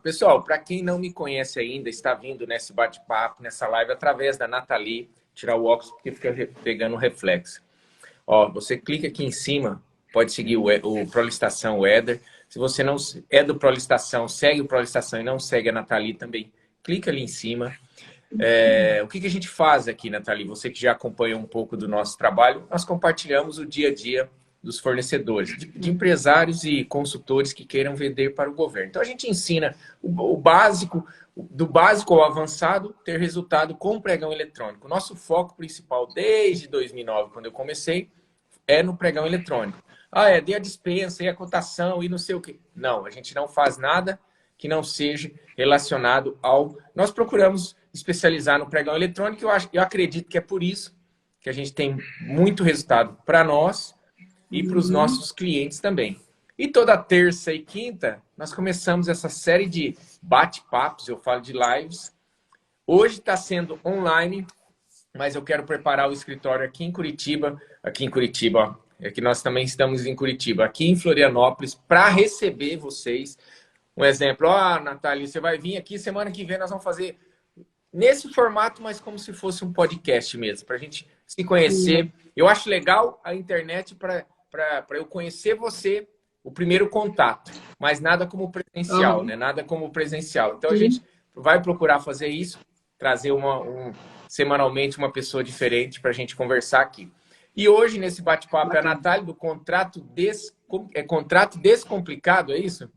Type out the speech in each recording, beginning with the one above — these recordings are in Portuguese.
Pessoal, para quem não me conhece ainda, está vindo nesse bate-papo, nessa live, através da Nathalie, tirar o óculos porque fica pegando reflexo. Ó, você clica aqui em cima, pode seguir o Prolistação, o Éder. Se você não é do Prolistação, segue o Prolistação e não segue a Nathalie também, clica ali em cima. O que a gente faz aqui, Nathalie? Você que já acompanha um pouco do nosso trabalho, nós compartilhamos o dia a dia dos fornecedores, de empresários e consultores que queiram vender para o governo. Então, a gente ensina o básico, do básico ao avançado, ter resultado com o pregão eletrônico. O nosso foco principal, desde 2009, quando eu comecei, é no pregão eletrônico. Dei a dispensa, e a cotação, e não sei o quê. Não, a gente não faz nada que não seja relacionado ao... Nós procuramos especializar no pregão eletrônico, eu acredito que é por isso que a gente tem muito resultado para nós, e para os nossos clientes também. E toda terça e quinta, nós começamos essa série de bate-papos, eu falo de lives. Hoje está sendo online, mas eu quero preparar o escritório aqui em Curitiba, ó, é que nós também estamos em Curitiba, aqui em Florianópolis, para receber vocês. Um exemplo, Nathalie, você vai vir aqui, semana que vem nós vamos fazer nesse formato, mas como se fosse um podcast mesmo, para a gente se conhecer. Eu acho legal a internet para eu conhecer você, o primeiro contato, mas nada como presencial, né? Nada como presencial. Então, a gente vai procurar fazer isso, trazer semanalmente uma pessoa diferente para a gente conversar aqui. E hoje, nesse bate-papo, é a Nathalie do contrato descomplicado, é isso?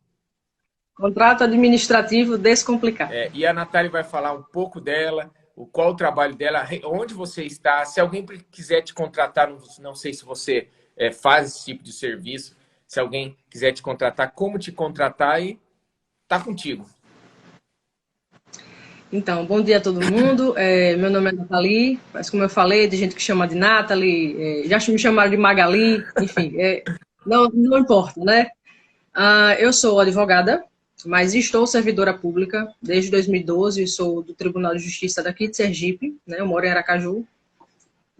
Contrato administrativo descomplicado. E a Nathalie vai falar um pouco dela, qual o trabalho dela, onde você está. Se alguém quiser te contratar, não sei se você faz esse tipo de serviço, se alguém quiser te contratar, como te contratar, e tá contigo. Então, bom dia a todo mundo. Meu nome é Nathalie, mas como eu falei, tem gente que chama de Nathalie, já me chamaram de Magali, enfim, não importa, né? Eu sou advogada, mas estou servidora pública desde 2012, sou do Tribunal de Justiça daqui de Sergipe, né? Eu moro em Aracaju.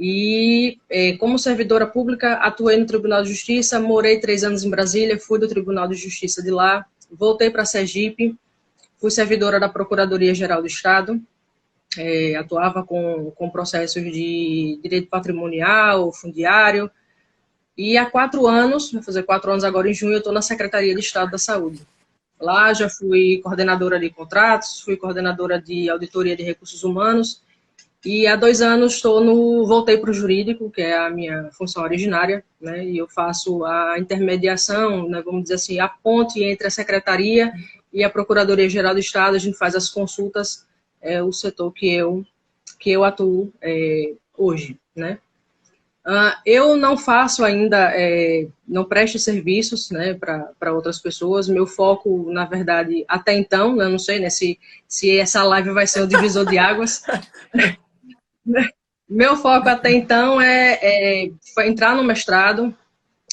E como servidora pública, atuei no Tribunal de Justiça, morei 3 anos em Brasília, fui do Tribunal de Justiça de lá, voltei para Sergipe, fui servidora da Procuradoria-Geral do Estado, atuava com processos de direito patrimonial, fundiário, e há 4 anos, vou fazer 4 anos agora em junho, eu estou na Secretaria de Estado da Saúde. Lá já fui coordenadora de contratos, fui coordenadora de auditoria de recursos humanos, e há 2 anos voltei para o jurídico, que é a minha função originária, né? E eu faço a intermediação, né, vamos dizer assim, a ponte entre a Secretaria e a Procuradoria-Geral do Estado. A gente faz as consultas, o setor que eu atuo hoje, né? Eu não faço ainda, não presto serviços, né, para outras pessoas. Meu foco, na verdade, até então, eu não sei, né, se essa live vai ser o divisor de águas. Meu foco até então foi entrar no mestrado,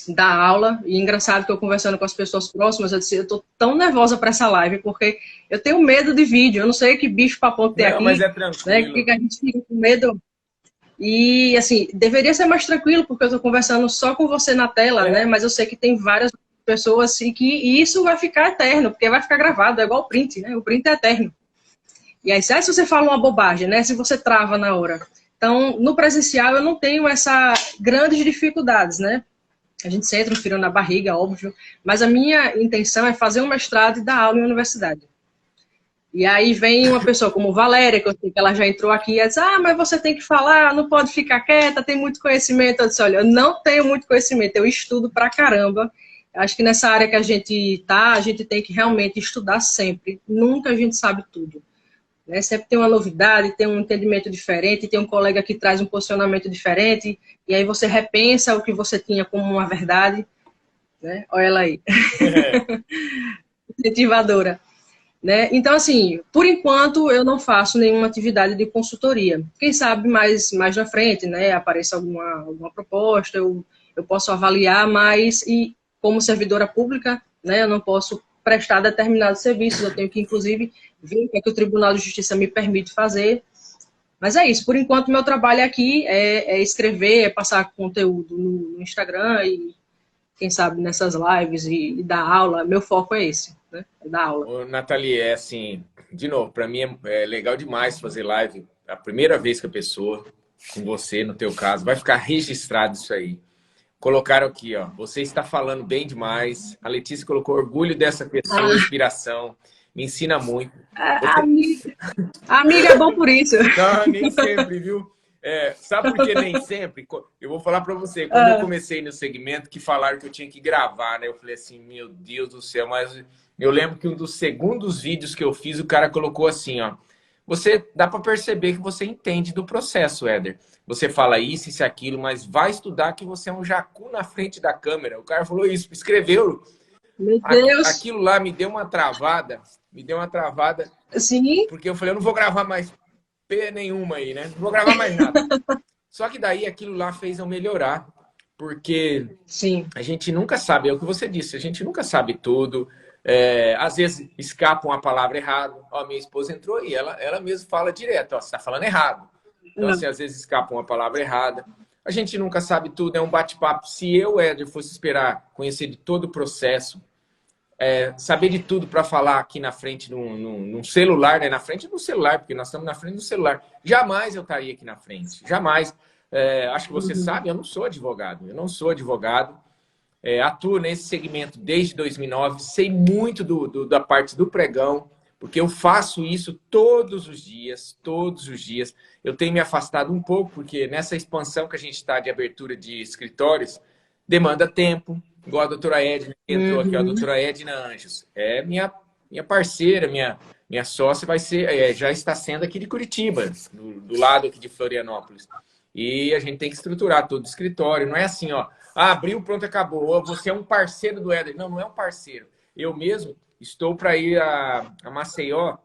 dar aula, e engraçado que eu conversando com as pessoas próximas, eu disse, eu tô tão nervosa para essa live, porque eu tenho medo de vídeo, eu não sei que bicho papão que tem aqui, mas é tranquilo. Né, que a gente fica com medo, e assim, deveria ser mais tranquilo, porque eu tô conversando só com você na tela, né, mas eu sei que tem várias pessoas assim, e isso vai ficar eterno, porque vai ficar gravado, é igual o print, né, o print é eterno. E aí, se você fala uma bobagem, né, se você trava na hora. Então, no presencial, eu não tenho essas grandes dificuldades, né? A gente sente um frio na barriga, óbvio, mas a minha intenção é fazer um mestrado e dar aula em universidade. E aí vem uma pessoa como Valéria, que eu sei que ela já entrou aqui, e ela diz, mas você tem que falar, não pode ficar quieta, tem muito conhecimento. Eu disse, olha, eu não tenho muito conhecimento, eu estudo pra caramba. Acho que nessa área que a gente tá, a gente tem que realmente estudar sempre. Nunca a gente sabe tudo. Né? Sempre tem uma novidade, tem um entendimento diferente, tem um colega que traz um posicionamento diferente, e aí você repensa o que você tinha como uma verdade, né? Olha ela aí. Incentivadora. Né? Então, assim, por enquanto eu não faço nenhuma atividade de consultoria. Quem sabe mais na frente, né, apareça alguma proposta, eu posso avaliar, mas e como servidora pública, né, eu não posso prestar determinados serviços, eu tenho que, inclusive, ver o que o Tribunal de Justiça me permite fazer. Mas é isso, por enquanto meu trabalho aqui é escrever, é passar conteúdo no Instagram quem sabe, nessas lives e dar aula. Meu foco é esse, né? É dar aula. Ô, Nathalie, é assim, de novo, para mim é legal demais fazer live. A primeira vez que a pessoa, com você, no teu caso, vai ficar registrado isso aí. Colocaram aqui, ó, você está falando bem demais. A Letícia colocou orgulho dessa pessoa, inspiração, me ensina muito. A amiga é bom por isso. Não, nem sempre, viu? Sabe por que nem sempre? Eu vou falar para você, quando eu comecei no segmento, que falaram que eu tinha que gravar, né? Eu falei assim, meu Deus do céu, mas eu lembro que um dos segundos vídeos que eu fiz, o cara colocou assim, ó, você dá para perceber que você entende do processo, Éder. Você fala isso, aquilo, mas vai estudar que você é um jacu na frente da câmera. O cara falou isso, escreveu. Meu Deus. Aquilo lá me deu uma travada, Sim. porque eu falei, eu não vou gravar mais P nenhuma aí, né? Não vou gravar mais nada. Só que daí aquilo lá fez eu melhorar, porque Sim. a gente nunca sabe, é o que você disse, a gente nunca sabe tudo. Às vezes escapa uma palavra errada. Ó, minha esposa entrou aí, ela mesma fala direto, ó, você está falando errado. Então, assim, às vezes escapa uma palavra errada. A gente nunca sabe tudo, é um bate-papo. Se eu, Éder, fosse esperar conhecer de todo o processo, saber de tudo para falar aqui na frente num celular, né? Na frente do celular, porque nós estamos na frente do celular. Jamais eu estaria aqui na frente, jamais. Acho que você sabe, eu não sou advogado. Atuo nesse segmento desde 2009, sei muito da parte do pregão, porque eu faço isso todos os dias, todos os dias. Eu tenho me afastado um pouco, porque nessa expansão que a gente está de abertura de escritórios, demanda tempo, igual a doutora Edna, que entrou aqui, a doutora Edna Anjos. É minha parceira, minha sócia vai ser, já está sendo aqui de Curitiba, do lado aqui de Florianópolis. E a gente tem que estruturar todo o escritório. Não é assim, ó, abriu, pronto, acabou. Você é um parceiro do Éder. Não, não é um parceiro. Eu mesmo estou para ir a Maceió.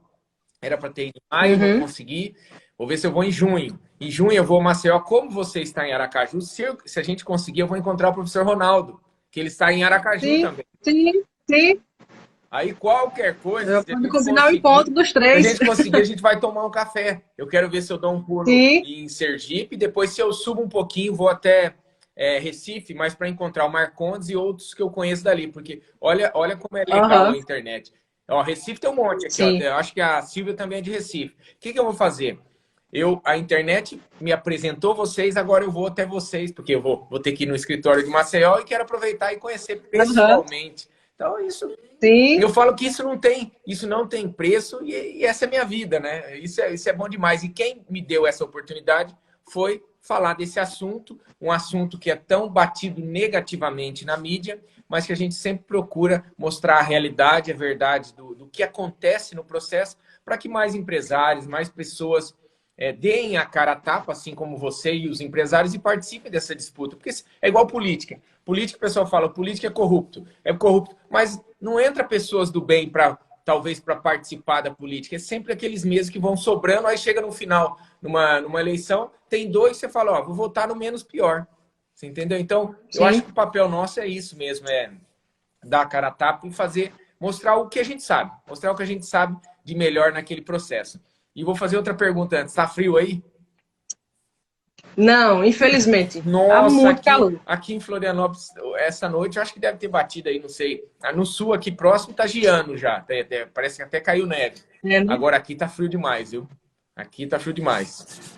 Era para ter ido em maio, não consegui. Vou ver se eu vou em junho. Em junho eu vou a Maceió. Como você está em Aracaju, se a gente conseguir, eu vou encontrar o professor Ronaldo, que ele está em Aracaju também. Sim. Aí qualquer coisa... Eu vou combinar o encontro dos três. Se a gente conseguir, a gente vai tomar um café. Eu quero ver se eu dou um pulo em Sergipe. Depois, se eu subo um pouquinho, vou até Recife, mas para encontrar o Marcondes e outros que eu conheço dali. Porque olha como é legal a internet. Ó, Recife tem um monte aqui. Ó, eu acho que a Silvia também é de Recife. O que eu vou fazer? A internet me apresentou vocês, agora eu vou até vocês, porque eu vou ter que ir no escritório de Maceió e quero aproveitar e conhecer pessoalmente. Então, isso... Sim. Eu falo que isso não tem preço e essa é a minha vida, né? Isso é bom demais. E quem me deu essa oportunidade foi falar desse assunto, um assunto que é tão batido negativamente na mídia, mas que a gente sempre procura mostrar a realidade, a verdade do que acontece no processo, para que mais empresários, mais pessoas deem a cara a tapa, assim como você e os empresários, e participem dessa disputa. Porque é igual política. Política, o pessoal fala, política é corrupto, mas não entra pessoas do bem talvez para participar da política. É sempre aqueles mesmos que vão sobrando, aí chega no final, numa eleição, tem dois, você fala, ó, vou votar no menos pior. Você entendeu? Então, eu acho que o papel nosso é isso mesmo, dar a cara a tapa e mostrar o que a gente sabe, de melhor naquele processo. E vou fazer outra pergunta antes. Tá frio aí? Não, infelizmente. Nossa, tá muito calor. Aqui em Florianópolis, essa noite, eu acho que deve ter batido aí, não sei. No sul, aqui próximo, tá geando já. Parece que até caiu neve. Agora aqui tá frio demais, viu? Aqui tá frio demais.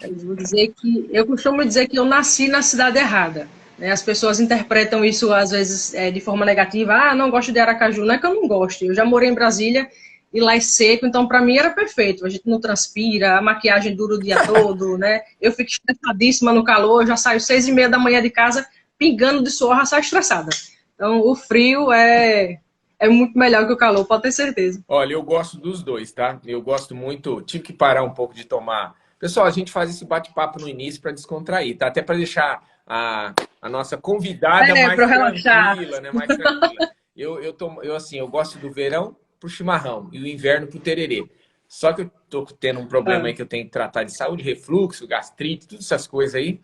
Eu costumo dizer que eu nasci na cidade errada. As pessoas interpretam isso, às vezes, de forma negativa. Ah, não gosto de Aracaju. Não é que eu não gosto. Eu já morei em Brasília e lá é seco, então para mim era perfeito. A gente não transpira, a maquiagem dura o dia todo, né? Eu fico estressadíssima no calor, já saio 6h30 da manhã de casa, pingando de suor, já saio estressada. Então o frio é muito melhor que o calor, pode ter certeza. Olha, eu gosto dos dois, tá? Eu gosto muito, tive que parar um pouco de tomar. Pessoal, a gente faz esse bate-papo no início para descontrair, tá? Até para deixar a nossa convidada mais tranquila, né? Mais tranquila. Eu gosto do verão pro chimarrão e o inverno pro tererê. Só que eu tô tendo um problema aí que eu tenho que tratar de saúde, refluxo, gastrite, todas essas coisas aí.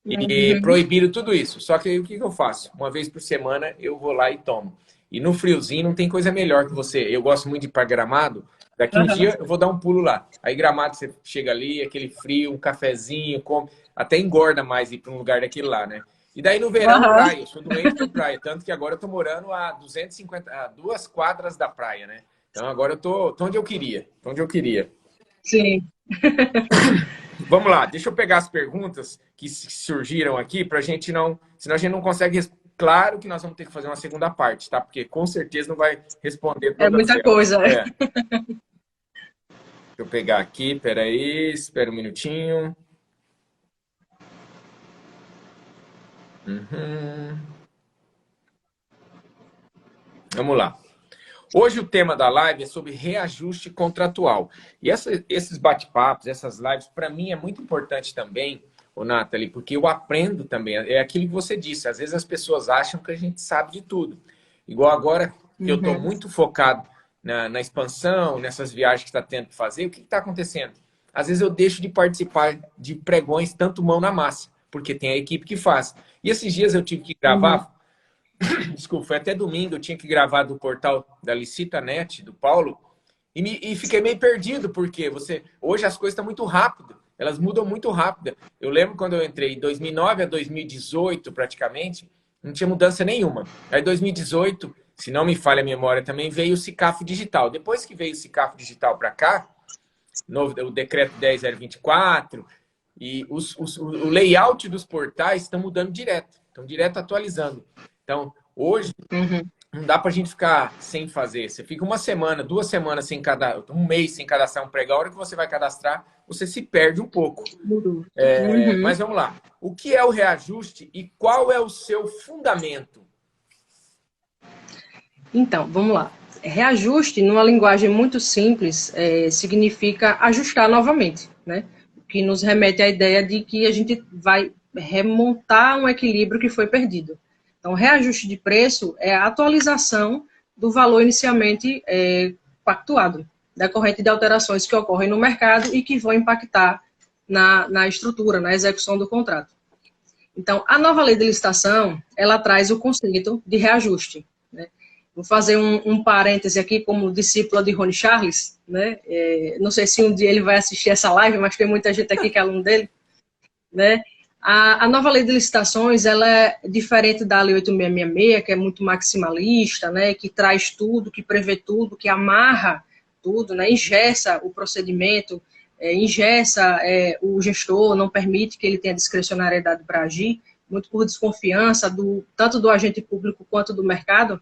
E proibiram tudo isso. Só que aí o que eu faço? Uma vez por semana eu vou lá e tomo. E no friozinho não tem coisa melhor que você. Eu gosto muito de ir para Gramado. Daqui um dia eu vou dar um pulo lá. Aí Gramado você chega ali, aquele frio, um cafezinho, come. Até engorda mais ir para um lugar daquele lá, né? E daí no verão, Aham. praia. Eu sou doente por praia. Tanto que agora eu tô morando a 250, a 2 quadras da praia, né? Então agora eu tô onde eu queria. Tô onde eu queria. Sim. Vamos lá, deixa eu pegar as perguntas que surgiram aqui pra gente não. Senão a gente não consegue. Claro que nós vamos ter que fazer uma segunda parte, tá? Porque com certeza não vai responder É todas muita elas. coisa. É. Deixa eu pegar aqui, peraí, espera um minutinho. Uhum. Vamos lá. Hoje o tema da live é sobre reajuste contratual. E esses bate-papos, essas lives, para mim é muito importante também, ô Nathalie, porque eu aprendo também. É aquilo que você disse. Às vezes as pessoas acham que a gente sabe de tudo. Igual agora que eu estou Uhum, muito focado na expansão, nessas viagens que está tendo que fazer, o que está acontecendo? Às vezes eu deixo de participar de pregões tanto mão na massa, porque tem a equipe que faz. E esses dias eu tive que uhum, gravar. Desculpa, foi até domingo, eu tinha que gravar do portal da Licitanet, do Paulo, e fiquei meio perdido, porque hoje as coisas estão muito rápidas, elas mudam muito rápido. Eu lembro quando eu entrei em 2009 a 2018, praticamente, não tinha mudança nenhuma. Aí, em 2018, se não me falha a memória também, veio o Sicafo Digital. Depois que veio o Sicafo Digital para cá, o decreto 10.024, e o layout dos portais estão mudando direto, estão direto atualizando. Então, hoje, uhum. não dá para a gente ficar sem fazer. Você fica uma semana, 2 semanas sem cadastrar, um mês sem cadastrar um pregão. A hora que você vai cadastrar, você se perde um pouco. Mudou. Uhum. Mas vamos lá. O que é o reajuste e qual é o seu fundamento? Então, vamos lá. Reajuste, numa linguagem muito simples, significa ajustar novamente, né? O que nos remete à ideia de que a gente vai remontar um equilíbrio que foi perdido. Então, reajuste de preço é a atualização do valor inicialmente pactuado, decorrente de alterações que ocorrem no mercado e que vão impactar na estrutura, na execução do contrato. Então, a nova lei de licitação, ela traz o conceito de reajuste, né? Vou fazer um parêntese aqui como discípula de Rony Charles, né? Não sei se um dia ele vai assistir essa live, mas tem muita gente aqui que é aluno dele, né? A nova lei de licitações, ela é diferente da lei 8666, que é muito maximalista, né? Que traz tudo, que prevê tudo, que amarra tudo, né? Engessa o procedimento, engessa o gestor, não permite que ele tenha discricionariedade para agir, muito por desconfiança tanto do agente público quanto do mercado.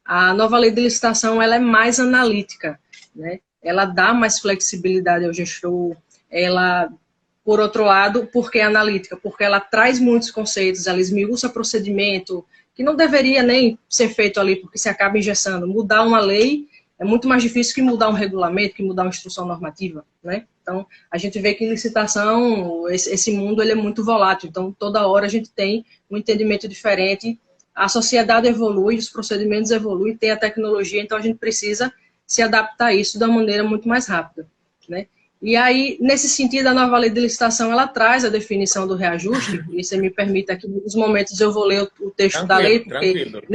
A nova lei de licitação, ela é mais analítica, né? Ela dá mais flexibilidade ao gestor, ela, por outro lado, porque é analítica, porque ela traz muitos conceitos, ela esmiuça procedimento, que não deveria nem ser feito ali, porque se acaba engessando. Mudar uma lei é muito mais difícil que mudar um regulamento, que mudar uma instrução normativa, né? Então, a gente vê que em licitação, esse mundo ele é muito volátil, então toda hora a gente tem um entendimento diferente. A sociedade evolui, os procedimentos evoluem, tem a tecnologia, então a gente precisa se adaptar a isso da maneira muito mais rápida, né? E aí, nesse sentido, a nova lei de licitação, ela traz a definição do reajuste, e você me permite aqui, nos momentos eu vou ler o texto da lei, Tranquilo, porque tranquilo.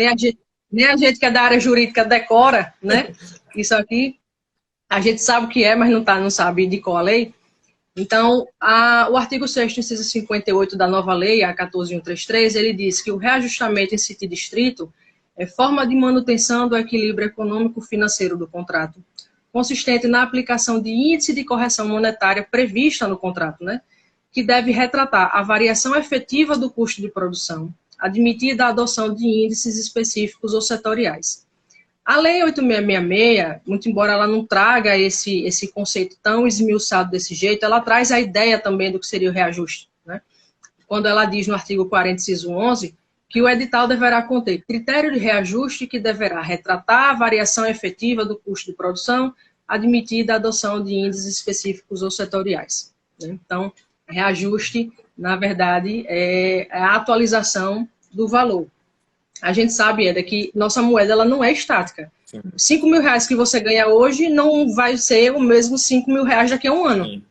nem a gente que é da área jurídica decora, né? Isso aqui, a gente sabe o que é, mas não sabe de qual a lei. Então, o artigo 6º, inciso 58 da nova lei, a 14.133, ele diz que o reajustamento em sentido estrito é forma de manutenção do equilíbrio econômico-financeiro do contrato, consistente na aplicação de índice de correção monetária prevista no contrato, né, que deve retratar a variação efetiva do custo de produção, admitida a adoção de índices específicos ou setoriais. A Lei 8666, muito embora ela não traga esse conceito tão esmiuçado desse jeito, ela traz a ideia também do que seria o reajuste, né? Quando ela diz no artigo 40, inciso 11, que o edital deverá conter critério de reajuste que deverá retratar a variação efetiva do custo de produção, admitida a adoção de índices específicos ou setoriais, né? Então, reajuste, na verdade, é a atualização do valor. A gente sabe, Eda, que nossa moeda ela não é estática. Sim, 5 mil reais que você ganha hoje não vai ser o mesmo 5 mil reais daqui a um ano, sim.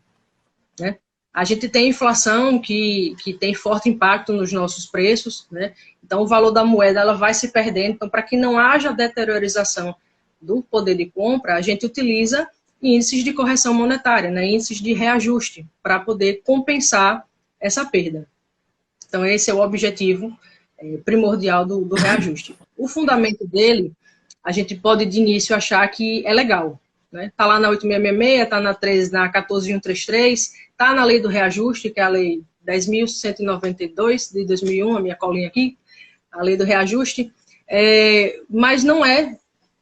né? A gente tem inflação que tem forte impacto nos nossos preços, né? Então o valor da moeda ela vai se perdendo. Então, para que não haja deteriorização do poder de compra, a gente utiliza índices de correção monetária, né? Índices de reajuste, para poder compensar essa perda. Então, esse é o objetivo primordial do reajuste. O fundamento dele, a gente pode de início achar que é legal, né? Está lá na 8666, está na 14133, está na lei do reajuste, que é a lei 10.192 de 2001, a minha colinha aqui, a lei do reajuste, mas não é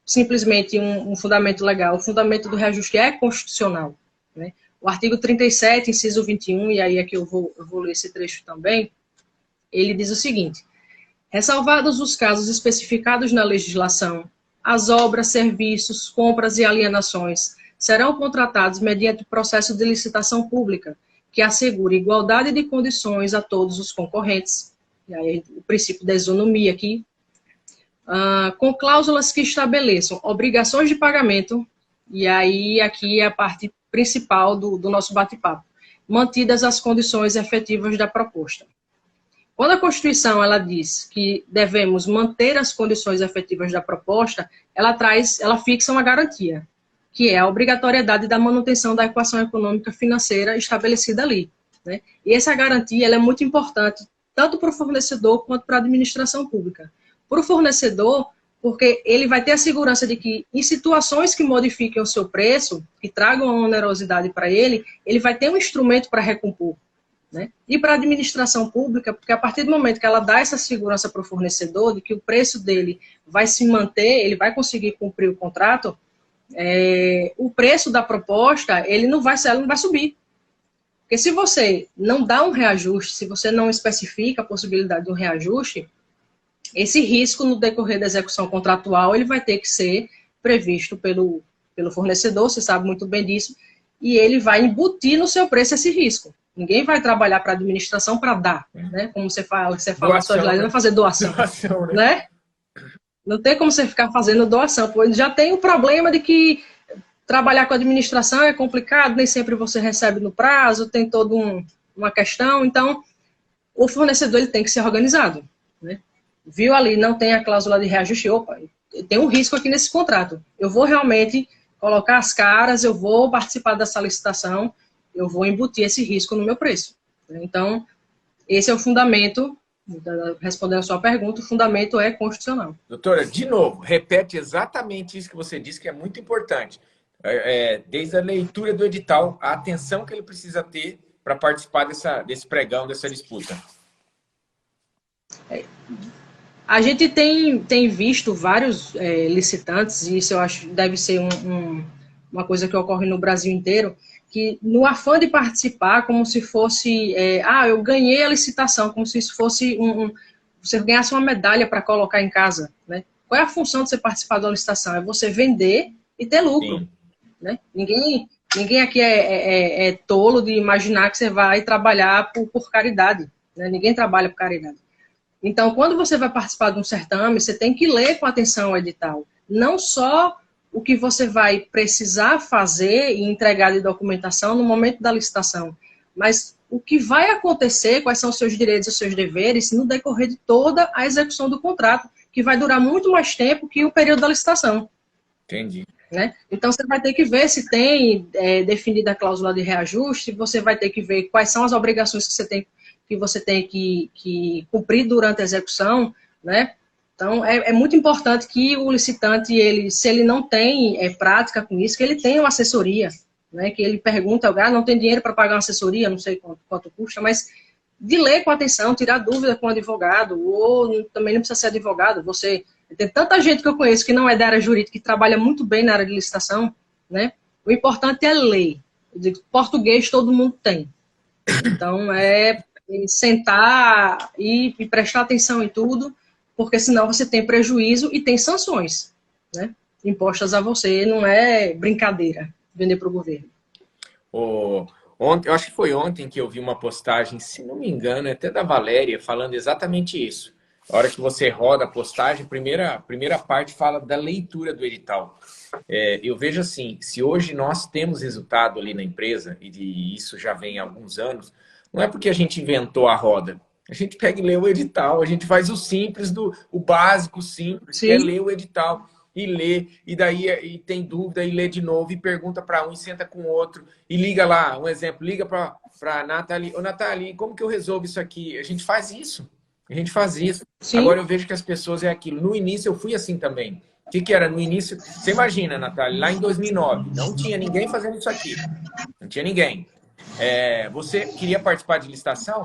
simplesmente um fundamento legal. O fundamento do reajuste é constitucional, né? O artigo 37, inciso 21, e aí aqui eu vou ler esse trecho também, ele diz o seguinte: ressalvados os casos especificados na legislação, as obras, serviços, compras e alienações serão contratados mediante processo de licitação pública, que assegure igualdade de condições a todos os concorrentes, e aí o princípio da isonomia aqui, com cláusulas que estabeleçam obrigações de pagamento, e aí aqui é a parte principal do nosso bate-papo, mantidas as condições efetivas da proposta. Quando a Constituição ela diz que devemos manter as condições efetivas da proposta, ela fixa uma garantia, que é a obrigatoriedade da manutenção da equação econômica financeira estabelecida ali, né? E essa garantia ela é muito importante, tanto para o fornecedor quanto para a administração pública. Para o fornecedor, porque ele vai ter a segurança de que, em situações que modifiquem o seu preço, que tragam a onerosidade para ele, ele vai ter um instrumento para recompor, né? E para a administração pública, porque a partir do momento que ela dá essa segurança para o fornecedor, de que o preço dele vai se manter, ele vai conseguir cumprir o contrato, o preço da proposta, ela não vai subir. Porque se você não dá um reajuste, se você não especifica a possibilidade de um reajuste, esse risco no decorrer da execução contratual, ele vai ter que ser previsto pelo fornecedor, você sabe muito bem disso, e ele vai embutir no seu preço esse risco. Ninguém vai trabalhar para a administração para dar, né? Como você fala na sua slide, vai fazer doação, né? Não tem como você ficar fazendo doação, pois já tem o problema de que trabalhar com a administração é complicado, nem sempre você recebe no prazo, tem toda uma questão, então o fornecedor ele tem que ser organizado, né? Viu ali, não tem a cláusula de reajuste, opa, tem um risco aqui nesse contrato, eu vou realmente colocar as caras, eu vou participar dessa licitação, eu vou embutir esse risco no meu preço. Então, esse é o fundamento, respondendo a sua pergunta, o fundamento é constitucional. Doutora, de novo, repete exatamente isso que você disse, que é muito importante. Desde a leitura do edital, a atenção que ele precisa ter para participar desse pregão, dessa disputa. A gente tem visto vários licitantes, e isso eu acho que deve ser uma coisa que ocorre no Brasil inteiro, que no afã de participar, como se fosse, eu ganhei a licitação, como se isso fosse você ganhasse uma medalha para colocar em casa, né? Qual é a função de você participar da licitação? É você vender e ter lucro, né? Ninguém aqui é tolo de imaginar que você vai trabalhar por caridade, né? Ninguém trabalha por caridade. Então, quando você vai participar de um certame, você tem que ler com atenção o edital. Não só o que você vai precisar fazer e entregar de documentação no momento da licitação, mas o que vai acontecer, quais são os seus direitos e os seus deveres no decorrer de toda a execução do contrato, que vai durar muito mais tempo que o período da licitação. Entendi. Né? Então, você vai ter que ver se tem definida a cláusula de reajuste, você vai ter que ver quais são as obrigações que você tem que cumprir durante a execução, né? Então, é muito importante que o licitante, se ele não tem prática com isso, que ele tenha uma assessoria, né? Que ele pergunta, não tem dinheiro para pagar uma assessoria, não sei quanto custa, mas de ler com atenção, tirar dúvida com o advogado, ou também não precisa ser advogado, tem tanta gente que eu conheço que não é da área jurídica, que trabalha muito bem na área de licitação, né? O importante é ler. Eu digo, português todo mundo tem. Então, sentar e prestar atenção em tudo, porque senão você tem prejuízo e tem sanções, né? Impostas a você, não é brincadeira vender para o governo. Eu acho que foi ontem que eu vi uma postagem, se não me engano, até da Valéria, falando exatamente isso. A hora que você roda a postagem, a primeira parte fala da leitura do edital. Eu vejo assim, se hoje nós temos resultado ali na empresa, e isso já vem há alguns anos, não é porque a gente inventou a roda. A gente pega e lê o edital, a gente faz o simples, o básico simples, que é ler o edital. e lê, e daí e tem dúvida, e lê de novo, e pergunta para um, e senta com o outro, e liga lá, um exemplo, liga para a Nathalie, ô Nathalie, como que eu resolvo isso aqui? A gente faz isso, a gente faz isso. Sim. Agora eu vejo que as pessoas é aquilo. No início eu fui assim também. O que era no início? Você imagina, Nathalie, lá em 2009, não tinha ninguém fazendo isso aqui, não tinha ninguém. Você queria participar de licitação?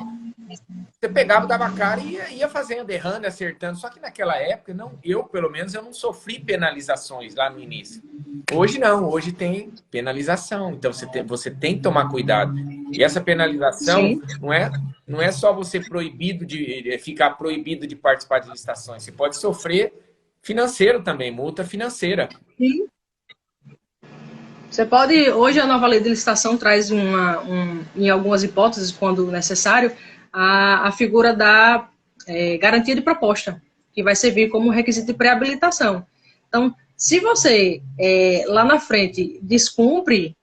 Você pegava, dava cara e ia fazendo, errando, acertando. Só que naquela época, não, eu, pelo menos, eu não sofri penalizações lá no início. Hoje não, hoje tem penalização. Então você tem que tomar cuidado. E essa penalização não é só você ficar proibido de participar de licitações. Você pode sofrer financeiro também, multa financeira. Sim. Você pode, hoje a nova lei de licitação traz em algumas hipóteses, quando necessário, a figura da garantia de proposta, que vai servir como requisito de pré-habilitação. Então, se você, lá na frente, descumpre,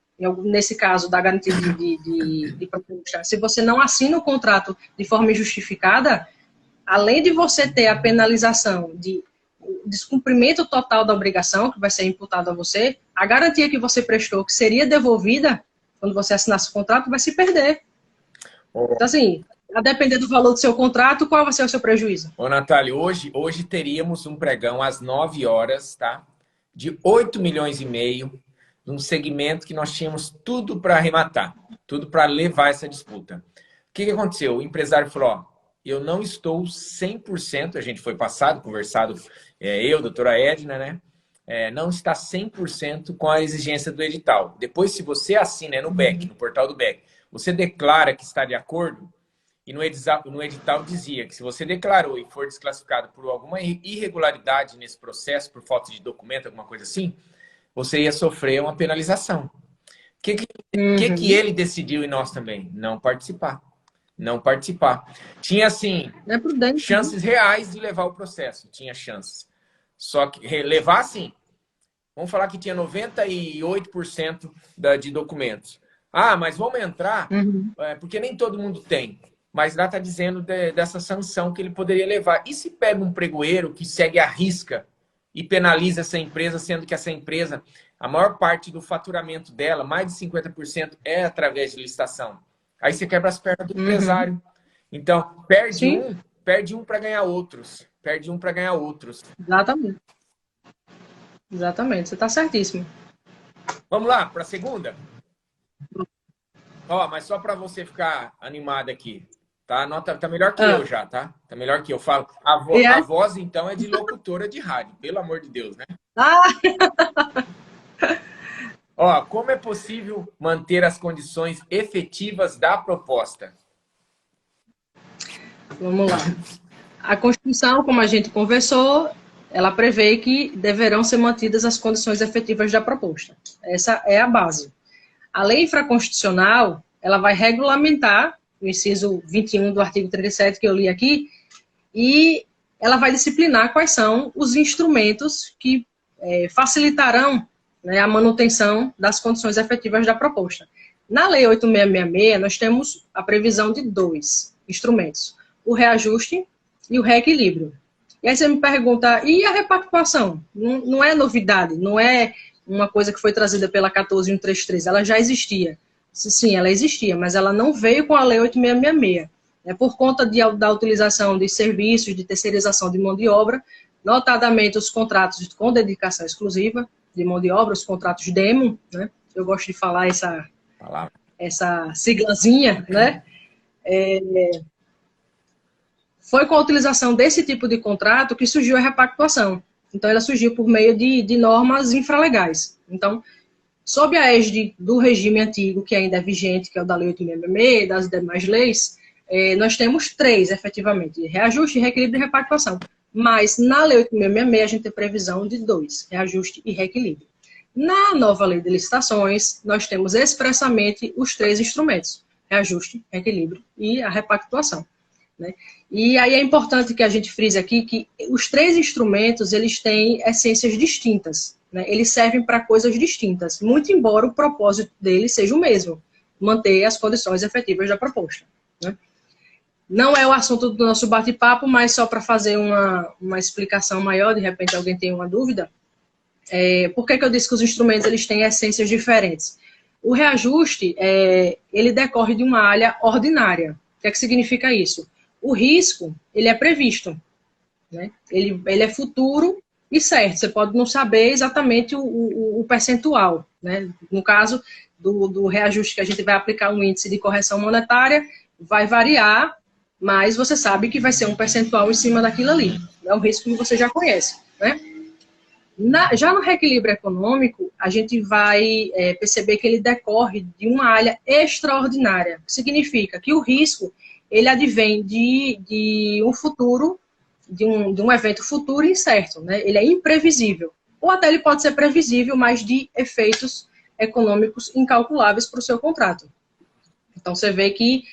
nesse caso da garantia de proposta, se você não assina o contrato de forma injustificada, além de você ter a penalização de descumprimento total da obrigação, que vai ser imputado a você, a garantia que você prestou, que seria devolvida quando você assinasse o contrato, vai se perder. Então, assim, a depender do valor do seu contrato, qual vai ser o seu prejuízo? Ô, Natália, hoje teríamos um pregão às 9 horas, tá? De 8 milhões e meio, num segmento que nós tínhamos tudo para arrematar, tudo para levar essa disputa. O que aconteceu? O empresário falou, ó, eu não estou 100%, a gente foi passado, conversado, eu, doutora Edna, né? Não está 100% com a exigência do edital. Depois, se você assina no BEC, no portal do BEC, você declara que está de acordo, e no edital dizia que se você declarou e for desclassificado por alguma irregularidade nesse processo, por falta de documento, alguma coisa assim, você ia sofrer uma penalização. O que ele decidiu e nós também? Não participar. Não participar. Tinha, assim, chances reais de levar o processo. Tinha chances. Só que levar, sim. Vamos falar que tinha 98% de documentos. Ah, mas vamos entrar, porque nem todo mundo tem. Mas lá está dizendo dessa sanção que ele poderia levar. E se pega um pregoeiro que segue à risca e penaliza essa empresa, sendo que essa empresa, a maior parte do faturamento dela, mais de 50%, é através de licitação. Aí você quebra as pernas do empresário. Então, perde um para ganhar outros. Perde um para ganhar outros. Exatamente. Exatamente, você está certíssimo. Vamos lá, para a segunda? Ó, mas só para você ficar animada aqui. Tá? Tá melhor que eu já, tá? Tá melhor que eu falo. A voz, então, é de locutora de rádio. Pelo amor de Deus, né? Ó, como é possível manter as condições efetivas da proposta? Vamos lá. A Constituição, como a gente conversou, ela prevê que deverão ser mantidas as condições efetivas da proposta. Essa é a base. A lei infraconstitucional, ela vai regulamentar o inciso 21 do artigo 37 que eu li aqui, e ela vai disciplinar quais são os instrumentos que facilitarão, né, a manutenção das condições efetivas da proposta. Na Lei 8666, nós temos a previsão de 2 instrumentos, o reajuste e o reequilíbrio. E aí você me pergunta, e a repactuação? Não é novidade, não é uma coisa que foi trazida pela 14133, ela já existia. Sim, ela existia, mas ela não veio com a Lei 8666. Por conta da utilização de serviços, de terceirização de mão de obra, notadamente os contratos com dedicação exclusiva de mão de obra, os contratos demo, né? Eu gosto de falar essa siglazinha, né? Foi com a utilização desse tipo de contrato que surgiu a repactuação. Então, ela surgiu por meio de normas infralegais. Então, sob a égide do regime antigo, que ainda é vigente, que é o da Lei 8666, das demais leis, nós temos 3, efetivamente, reajuste, reequilíbrio e repactuação. Mas, na Lei 8666, a gente tem previsão de 2, reajuste e reequilíbrio. Na nova Lei de Licitações, nós temos expressamente os 3 instrumentos, reajuste, reequilíbrio e a repactuação, né? E aí é importante que a gente frise aqui que os 3 instrumentos, eles têm essências distintas, né? Eles servem para coisas distintas, muito embora o propósito deles seja o mesmo, manter as condições efetivas da proposta, né? Não é o assunto do nosso bate-papo, mas só para fazer uma explicação maior, de repente alguém tem uma dúvida. Por que eu disse que os instrumentos eles têm essências diferentes? O reajuste, ele decorre de uma área ordinária. O que é que significa isso? O risco, ele é previsto, né? Ele é futuro e certo. Você pode não saber exatamente o percentual, né? No caso do reajuste que a gente vai aplicar um índice de correção monetária, vai variar, mas você sabe que vai ser um percentual em cima daquilo ali. É um risco que você já conhece, né? Já no reequilíbrio econômico, a gente vai perceber que ele decorre de uma área extraordinária, que significa que o risco ele advém de um futuro, de um evento futuro incerto, né? Ele é imprevisível. Ou até ele pode ser previsível, mas de efeitos econômicos incalculáveis para o seu contrato. Então, você vê que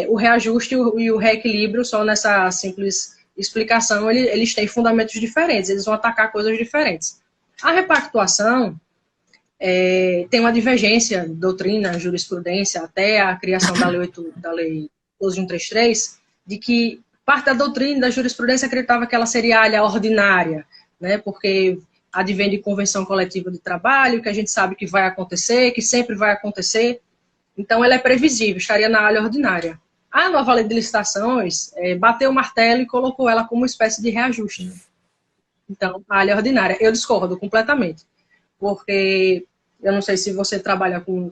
o reajuste e o reequilíbrio, só nessa simples explicação, eles têm fundamentos diferentes, eles vão atacar coisas diferentes. A repactuação tem uma divergência, doutrina, jurisprudência, até a criação da lei 12133, de que parte da doutrina e da jurisprudência acreditava que ela seria a área ordinária, né, porque advém de convenção coletiva de trabalho, que a gente sabe que vai acontecer, que sempre vai acontecer, então ela é previsível, estaria na área ordinária. A nova lei de licitações bateu o martelo e colocou ela como uma espécie de reajuste. Então, a área ordinária, eu discordo completamente, porque eu não sei se você trabalha com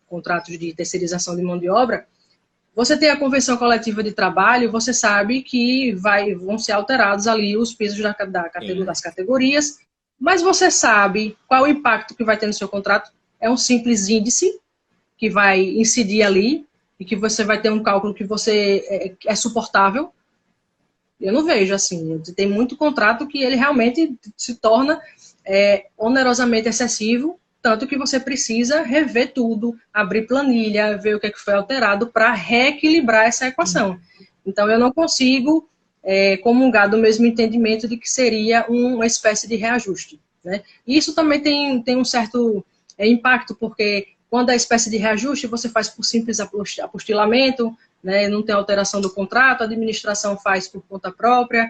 contratos de terceirização de mão de obra, você tem a convenção coletiva de trabalho, você sabe que vão ser alterados ali os pisos das categorias, mas você sabe qual o impacto que vai ter no seu contrato. É um simples índice que vai incidir ali e que você vai ter um cálculo que você é suportável. Eu não vejo assim. Tem muito contrato que ele realmente se torna onerosamente excessivo, tanto que você precisa rever tudo, abrir planilha, ver o que foi alterado para reequilibrar essa equação. Então, eu não consigo comungar do mesmo entendimento de que seria uma espécie de reajuste, né? E isso também tem um certo impacto, porque quando é espécie de reajuste, você faz por simples apostilamento, né? Não tem alteração do contrato, a administração faz por conta própria,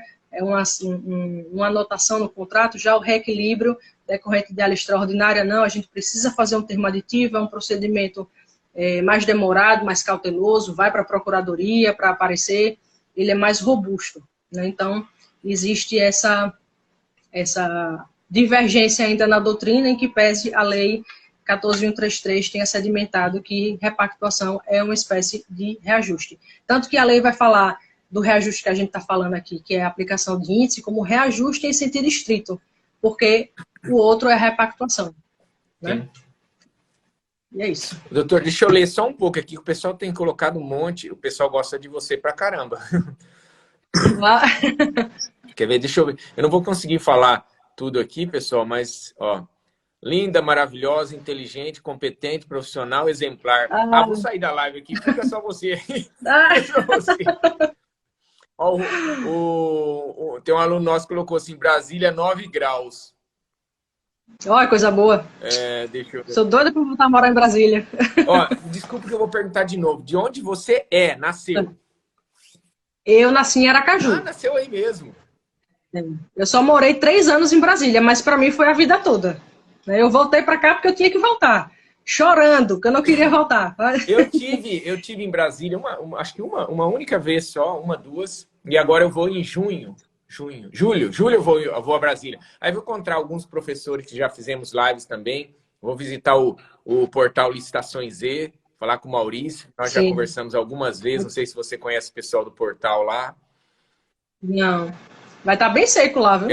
uma anotação no contrato. Já o reequilíbrio decorrente de área extraordinária, não, a gente precisa fazer um termo aditivo, é um procedimento mais demorado, mais cauteloso, vai para a procuradoria para aparecer, ele é mais robusto, né? Então, existe essa divergência ainda na doutrina, em que pese a lei 14.133 tenha sedimentado que repactuação é uma espécie de reajuste. Tanto que a lei vai falar do reajuste que a gente está falando aqui, que é a aplicação de índice, como reajuste em sentido estrito, porque o outro é a repactuação, né? E é isso. Doutor, deixa eu ler só um pouco aqui, o pessoal tem colocado um monte, o pessoal gosta de você pra caramba. Quer ver? Deixa eu ver. Eu não vou conseguir falar tudo aqui, pessoal, mas, ó, linda, maravilhosa, inteligente, competente, profissional, exemplar. Vou sair da live aqui, fica só você aí. Só você. Ó, tem um aluno nosso que colocou assim, Brasília 9 graus. Olha, coisa boa. Deixa eu ver. Sou doida para voltar a morar em Brasília. Ó, desculpa que eu vou perguntar de novo. De onde você nasceu? Eu nasci em Aracaju. Nasceu aí mesmo. Eu só morei 3 anos em Brasília, mas para mim foi a vida toda. Eu voltei para cá porque eu tinha que voltar. Chorando, que eu não queria voltar. Eu tive em Brasília, acho que uma única vez só, 1, 2, e agora eu vou em julho eu vou a Brasília. Aí vou encontrar alguns professores que já fizemos lives também, vou visitar o portal Licitações Z, falar com o Maurício, nós já conversamos algumas vezes, não sei se você conhece o pessoal do portal lá. Não, vai estar bem seco lá, viu?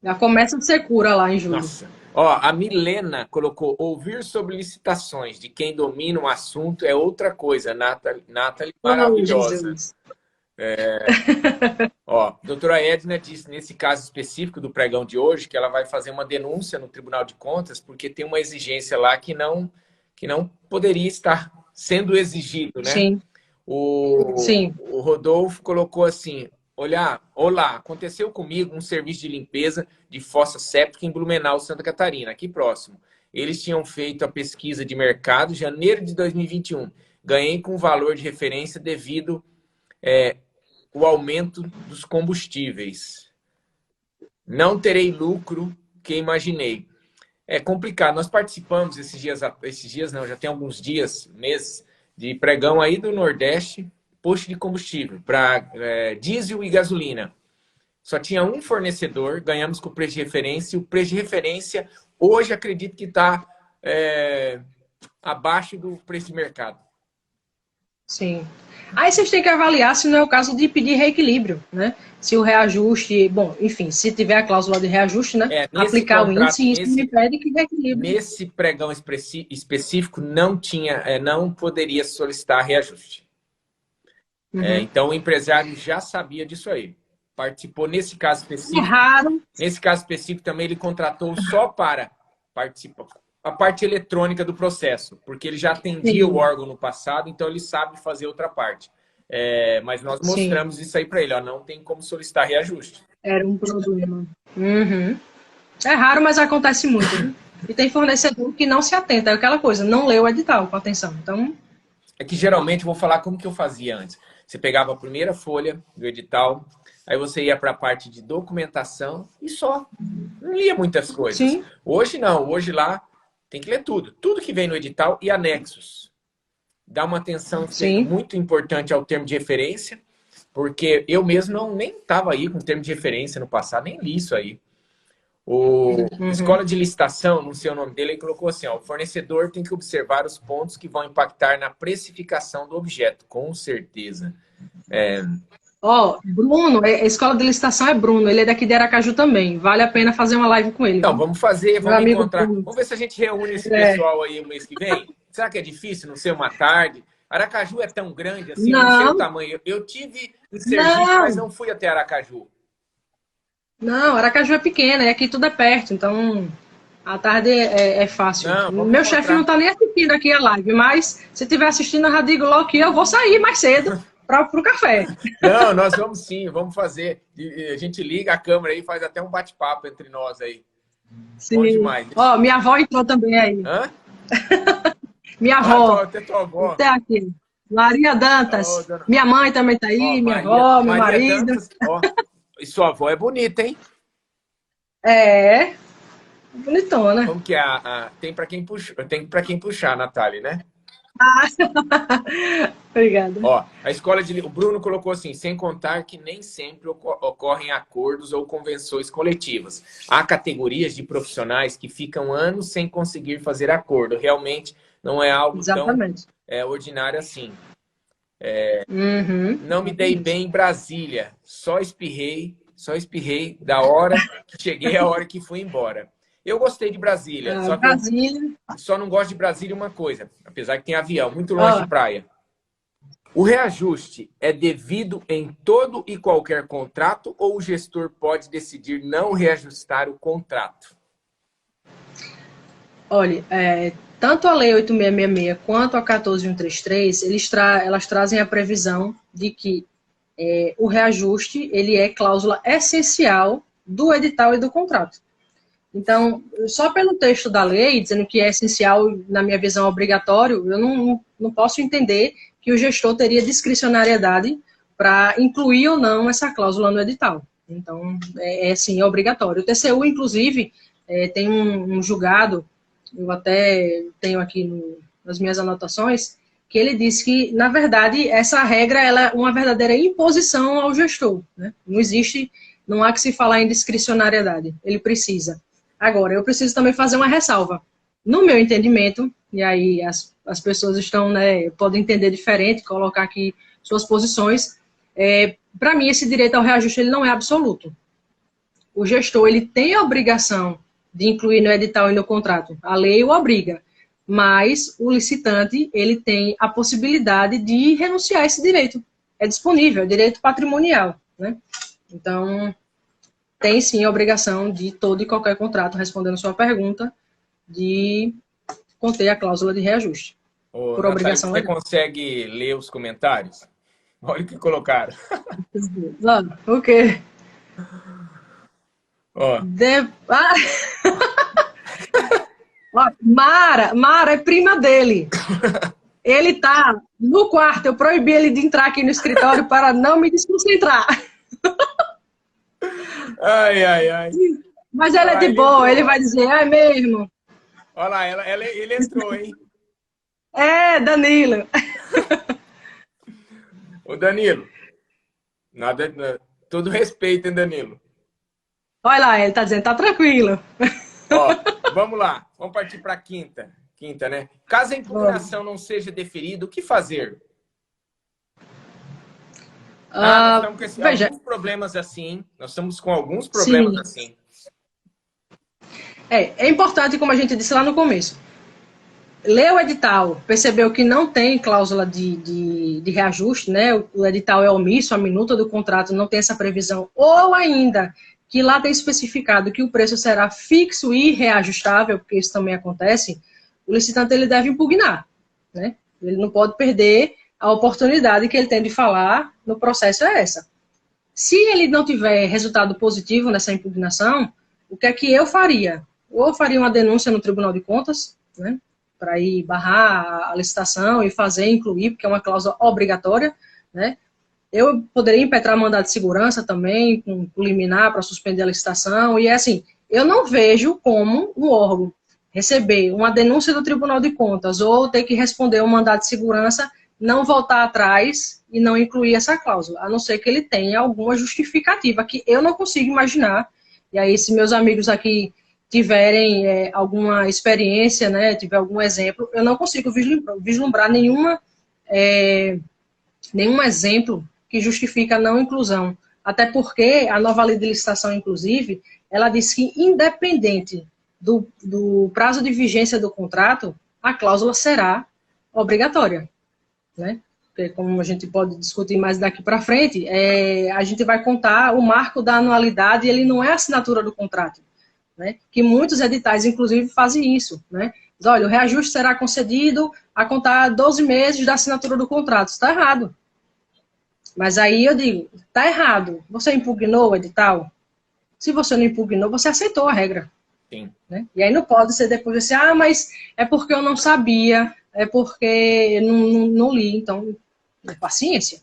Já começa a secura lá em julho. Nossa. Ó, a Milena colocou, ouvir sobre licitações de quem domina um assunto é outra coisa. Nathalie maravilhosa. Ó, doutora Edna disse, nesse caso específico do pregão de hoje, que ela vai fazer uma denúncia no Tribunal de Contas, porque tem uma exigência lá que não poderia estar sendo exigido, né? Sim. O Rodolfo colocou assim, olá, aconteceu comigo um serviço de limpeza de fossa séptica em Blumenau, Santa Catarina, aqui próximo. Eles tinham feito a pesquisa de mercado em janeiro de 2021. Ganhei com valor de referência devido o aumento dos combustíveis. Não terei lucro que imaginei. É complicado. Nós participamos esses dias não, já tem alguns dias, meses, de pregão aí do Nordeste, posto de combustível para diesel e gasolina. Só tinha um fornecedor, ganhamos com o preço de referência, e o preço de referência hoje acredito que está abaixo do preço de mercado. Sim. Aí vocês têm que avaliar se não é o caso de pedir reequilíbrio, né? Se o reajuste, bom, enfim, se tiver a cláusula de reajuste, né? Aplicar o índice, isso me impede que reequilibre. Nesse pregão específico não tinha, não poderia solicitar reajuste. Uhum. Então o empresário já sabia disso aí. Participou nesse caso específico. É raro. Nesse caso específico também ele contratou só para participar a parte eletrônica do processo, porque ele já atendia o órgão no passado, então ele sabe fazer outra parte. Mas nós mostramos isso aí para ele, ó, não tem como solicitar reajuste. Era um problema. Uhum. É raro, mas acontece muito. Né? E tem fornecedor que não se atenta, é aquela coisa, não leu o edital com atenção. Então... É que geralmente, vou falar como que eu fazia antes. Você pegava a primeira folha do edital, aí você ia para a parte de documentação e só. Não lia muitas coisas. Sim. Hoje não, hoje lá tem que ler tudo. Tudo que vem no edital e anexos. Dá uma atenção muito importante ao termo de referência, porque eu mesmo nem estava aí com termo de referência no passado, nem li isso aí. Escola de licitação, não sei o nome dele, ele colocou assim, ó, o fornecedor tem que observar os pontos que vão impactar na precificação do objeto, com certeza. Bruno, a escola de licitação é Bruno, ele é daqui de Aracaju também, vale a pena fazer uma live com ele. Então, vamos fazer, vamos encontrar, vamos ver se a gente reúne esse pessoal aí o mês que vem. Será que é difícil não ser uma tarde? Aracaju é tão grande assim, não sei o tamanho. Eu tive em Sergipe, mas não fui até Aracaju. Não, Aracaju é pequena e aqui tudo é perto, então a tarde é fácil. Meu chefe não tá nem assistindo aqui a live, mas se estiver assistindo, eu já digo logo que eu vou sair mais cedo pro café. Não, nós vamos sim, vamos fazer. A gente liga a câmera aí e faz até um bate-papo entre nós aí. Sim. Bom demais. Minha avó entrou também aí. Hã? Minha avó. Até tua avó. Até aqui. Maria Dantas. Minha mãe também tá aí, minha avó, meu marido. Dantas, e sua avó é bonita, hein? É. Bonitona. Como que tem para quem puxar, Natália, né? Obrigada. O Bruno colocou assim, sem contar que nem sempre ocorrem acordos ou convenções coletivas. Há categorias de profissionais que ficam anos sem conseguir fazer acordo. Realmente não é algo tão ordinário assim. Não me dei bem em Brasília, só espirrei da hora que cheguei à hora que fui embora. Eu gostei de Brasília, só não gosto de Brasília uma coisa, apesar que tem avião, muito longe de praia. O reajuste é devido em todo e qualquer contrato ou o gestor pode decidir não reajustar o contrato? Olha, tanto a Lei 8666 quanto a 14133, elas trazem a previsão de que o reajuste ele é cláusula essencial do edital e do contrato. Então, só pelo texto da lei, dizendo que é essencial, na minha visão, obrigatório, eu não posso entender que o gestor teria discricionariedade para incluir ou não essa cláusula no edital. Então, sim, é obrigatório. O TCU, inclusive, tem um julgado, eu até tenho aqui nas minhas anotações, que ele diz que, na verdade, essa regra ela é uma verdadeira imposição ao gestor. Né? Não há que se falar em discricionariedade, ele precisa. Agora, eu preciso também fazer uma ressalva. No meu entendimento, e aí as pessoas podem entender diferente, colocar aqui suas posições, para mim esse direito ao reajuste ele não é absoluto. O gestor ele tem a obrigação de incluir no edital e no contrato. A lei o obriga, mas o licitante ele tem a possibilidade de renunciar a esse direito. É disponível, é direito patrimonial. Né? Então... tem sim a obrigação de todo e qualquer contrato, respondendo sua pergunta, de conter a cláusula de reajuste. Por Natália, obrigação você consegue ler os comentários? Olha o que colocaram. O quê? Mara é prima dele. Ele tá no quarto, eu proibi ele de entrar aqui no escritório para não me desconcentrar. Ai, ai, ai. Mas ele Olha é lá, de ele boa, ele entrou. vai dizer, é mesmo. Olha lá, ele entrou, hein? É, Danilo. Ô, Danilo, todo respeito, hein, Danilo? Olha lá, ele tá dizendo, tá tranquilo. Ó, vamos lá. Vamos partir para a quinta. Quinta, né? Caso a Vamos. impugnação não seja deferida, o que fazer? Ah, nós Ah, estamos com veja, alguns problemas assim. Nós estamos com alguns problemas sim, assim. é importante, como a gente disse lá no começo, leu o edital, percebeu que não tem cláusula de reajuste, né? O edital é omisso, a minuta do contrato não tem essa previsão, ou ainda que lá tem especificado que o preço será fixo e reajustável, porque isso também acontece, o licitante ele deve impugnar, né? Ele não pode perder a oportunidade que ele tem de falar no processo é essa. Se ele não tiver resultado positivo nessa impugnação, o que é que eu faria? Ou eu faria uma denúncia no Tribunal de Contas, né, para ir barrar a licitação e fazer incluir, porque é uma cláusula obrigatória, né? Eu poderia impetrar mandado de segurança também, com liminar para suspender a licitação, e é assim, eu não vejo como um órgão receber uma denúncia do Tribunal de Contas ou ter que responder um mandado de segurança, não voltar atrás e não incluir essa cláusula, a não ser que ele tenha alguma justificativa, que eu não consigo imaginar. E aí, se meus amigos aqui tiverem alguma experiência, né, tiver algum exemplo, eu não consigo vislumbrar nenhum exemplo que justifica a não inclusão. Até porque a nova lei de licitação, inclusive, ela diz que, independente do prazo de vigência do contrato, a cláusula será obrigatória, né? Porque, como a gente pode discutir mais daqui para frente, a gente vai contar o marco da anualidade, e ele não é a assinatura do contrato, né? Que muitos editais, inclusive, fazem isso, né? Diz, olha, o reajuste será concedido a contar 12 meses da assinatura do contrato. Está errado. Mas aí eu digo, está errado. Você impugnou o edital? Se você não impugnou, você aceitou a regra. Sim. Né? E aí não pode ser depois assim, mas é porque eu não sabia, é porque eu não li. Então, paciência.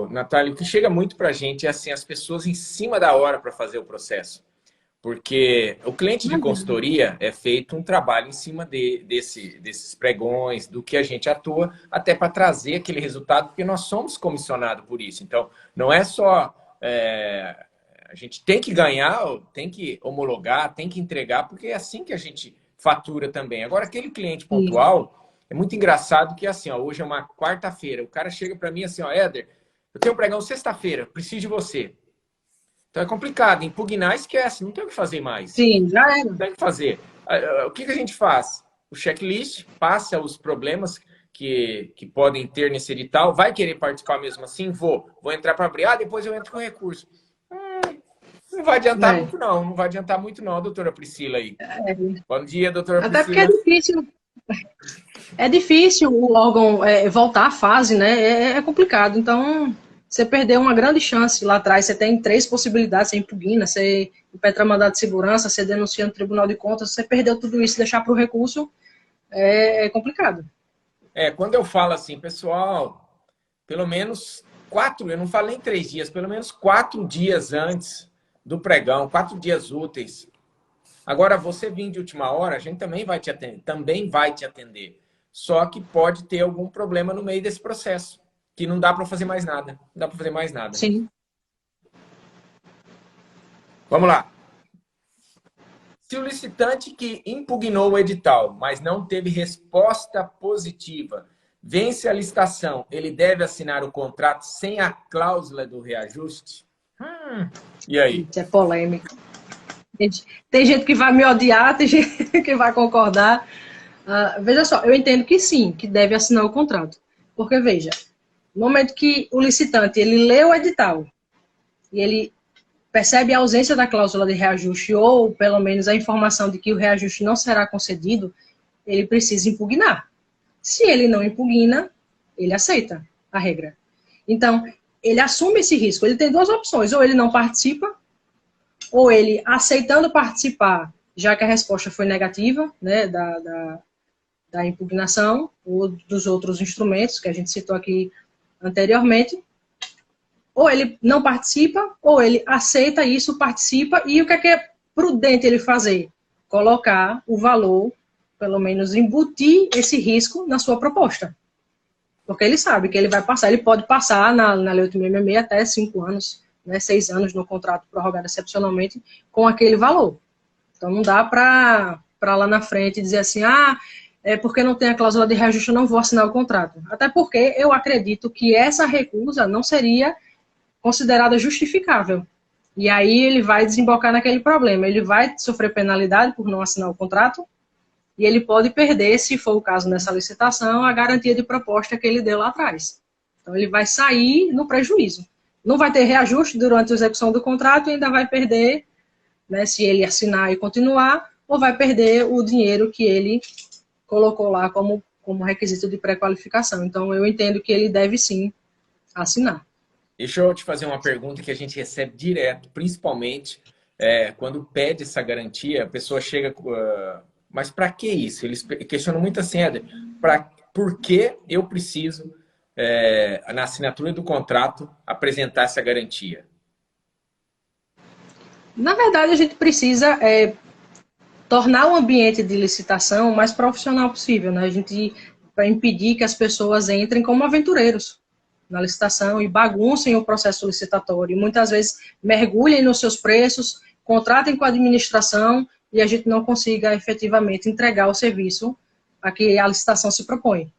Natália, o que chega muito para a gente é assim, as pessoas em cima da hora para fazer o processo. Porque o cliente de consultoria é feito um trabalho em cima desses pregões, do que a gente atua, até para trazer aquele resultado, porque nós somos comissionados por isso. Então, não é só... a gente tem que ganhar, tem que homologar, tem que entregar, porque é assim que a gente fatura também. Agora, aquele cliente Sim. pontual, é muito engraçado que assim, ó, hoje é uma quarta-feira, o cara chega para mim assim, ó, Éder, eu tenho um pregão sexta-feira, preciso de você. Então é complicado. Impugnar, esquece. Não tem o que fazer mais. Sim, já Não era. tem o que fazer. O que a gente faz? O checklist, passa os problemas que podem ter nesse edital. Vai querer participar mesmo assim? Vou entrar para abrir. Depois eu entro com recurso. Não vai adiantar É. muito, não. Não vai adiantar muito, não, doutora Priscila aí. Bom dia, doutora Até porque Priscila. é difícil o órgão voltar à fase, né? É complicado. Então, você perdeu uma grande chance lá atrás. Você tem três possibilidades: você impugna, você impetra mandado de segurança, você denuncia no Tribunal de Contas. Você perdeu tudo isso, deixar para o recurso é complicado. Quando eu falo assim, pessoal, pelo menos 4, eu não falei em 3 dias, pelo menos 4 dias antes do pregão, 4 dias úteis. Agora, você vir de última hora, a gente também vai te atender, Só que pode ter algum problema no meio desse processo, que não dá para fazer mais nada. Não dá para fazer mais nada. Sim. Vamos lá. Se o licitante que impugnou o edital, mas não teve resposta positiva, vence a licitação, ele deve assinar o contrato sem a cláusula do reajuste? E aí? Isso é polêmico. Tem gente que vai me odiar, tem gente que vai concordar. Veja só, eu entendo que sim, que deve assinar o contrato. Porque, veja, no momento que o licitante ele lê o edital e ele percebe a ausência da cláusula de reajuste ou, pelo menos, a informação de que o reajuste não será concedido, ele precisa impugnar. Se ele não impugna, ele aceita a regra. Então, ele assume esse risco. Ele tem duas opções: ou ele não participa, ou ele, aceitando participar, já que a resposta foi negativa, né, da impugnação, ou dos outros instrumentos que a gente citou aqui anteriormente, ou ele não participa, ou ele aceita isso, participa, e o que é prudente ele fazer? Colocar o valor, pelo menos embutir esse risco na sua proposta. Porque ele sabe que ele vai passar, ele pode passar na Lei 8.666 até 5 anos, né, 6 anos no contrato prorrogado excepcionalmente com aquele valor. Então não dá para lá na frente dizer assim, porque não tem a cláusula de reajuste, eu não vou assinar o contrato. Até porque eu acredito que essa recusa não seria considerada justificável. E aí ele vai desembocar naquele problema. Ele vai sofrer penalidade por não assinar o contrato e ele pode perder, se for o caso nessa licitação, a garantia de proposta que ele deu lá atrás. Então ele vai sair no prejuízo. Não vai ter reajuste durante a execução do contrato e ainda vai perder, né, se ele assinar e continuar, ou vai perder o dinheiro que ele colocou lá como requisito de pré-qualificação. Então, eu entendo que ele deve, sim, assinar. Deixa eu te fazer uma pergunta que a gente recebe direto, principalmente quando pede essa garantia, a pessoa chega... mas para que isso? Eles questionam muito assim, Éder, por que eu preciso, na assinatura do contrato, apresentar essa garantia? Na verdade, a gente precisa tornar o ambiente de licitação o mais profissional possível, né? A gente vai impedir que as pessoas entrem como aventureiros na licitação e baguncem o processo licitatório. E muitas vezes mergulhem nos seus preços, contratem com a administração e a gente não consiga efetivamente entregar o serviço a que a licitação se propõe,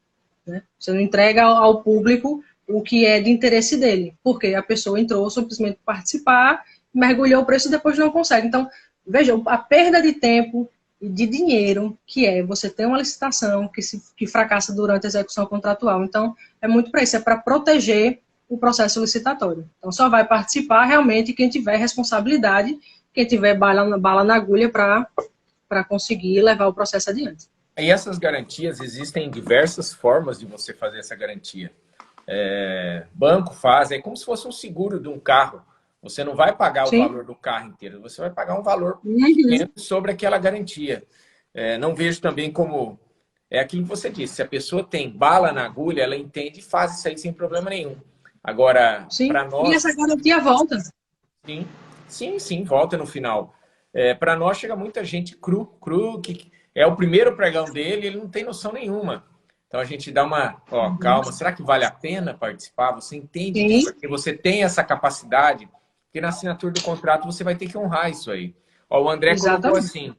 né? Você não entrega ao público o que é de interesse dele, porque a pessoa entrou simplesmente para participar, mergulhou o preço e depois não consegue. Então, veja, a perda de tempo e de dinheiro que você ter uma licitação que fracassa durante a execução contratual. Então, é muito para isso, é para proteger o processo licitatório. Então, só vai participar realmente quem tiver responsabilidade, quem tiver bala na agulha para conseguir levar o processo adiante. E essas garantias, existem diversas formas de você fazer essa garantia. Banco faz, é como se fosse um seguro de um carro. Você não vai pagar o valor do carro inteiro, você vai pagar um valor pequeno sobre aquela garantia. Não vejo também como... É aquilo que você disse, se a pessoa tem bala na agulha, ela entende e faz isso aí sem problema nenhum. Agora, para nós... E essa garantia volta. Sim, volta no final. Para nós chega muita gente cru, que é o primeiro pregão dele, ele não tem noção nenhuma. Então a gente dá uma... calma, será que vale a pena participar? Você entende porque você tem essa capacidade... Porque na assinatura do contrato você vai ter que honrar isso aí. O André colocou assim,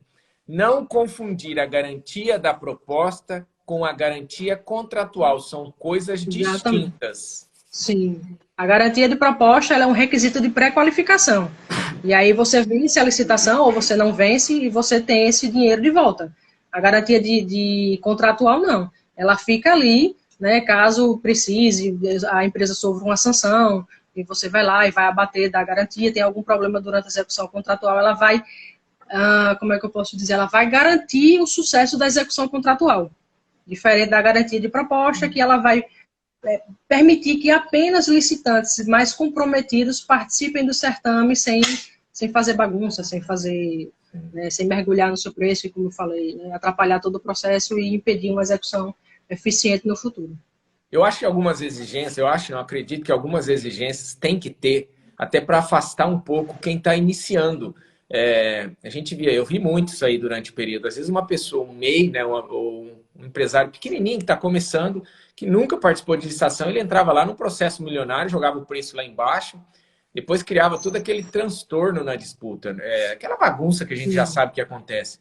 não confundir a garantia da proposta com a garantia contratual. São coisas distintas. Sim. A garantia de proposta ela é um requisito de pré-qualificação. E aí você vence a licitação ou você não vence e você tem esse dinheiro de volta. A garantia de contratual não. Ela fica ali, né, caso precise, a empresa sofra uma sanção, e você vai lá e vai abater da garantia, tem algum problema durante a execução contratual, ela vai, como é que eu posso dizer, ela vai garantir o sucesso da execução contratual. Diferente da garantia de proposta, que ela vai permitir que apenas licitantes mais comprometidos participem do certame sem fazer bagunça, sem fazer, né, sem mergulhar no seu preço, e como eu falei, né, atrapalhar todo o processo e impedir uma execução eficiente no futuro. Eu acho que algumas exigências, não acredito que algumas exigências tem que ter, até para afastar um pouco quem está iniciando. A gente eu vi muito isso aí durante o período. Às vezes uma pessoa, um MEI, né, ou um empresário pequenininho que está começando, que nunca participou de licitação, ele entrava lá no processo milionário, jogava o preço lá embaixo, depois criava todo aquele transtorno na disputa. Aquela bagunça que a gente já sabe que acontece.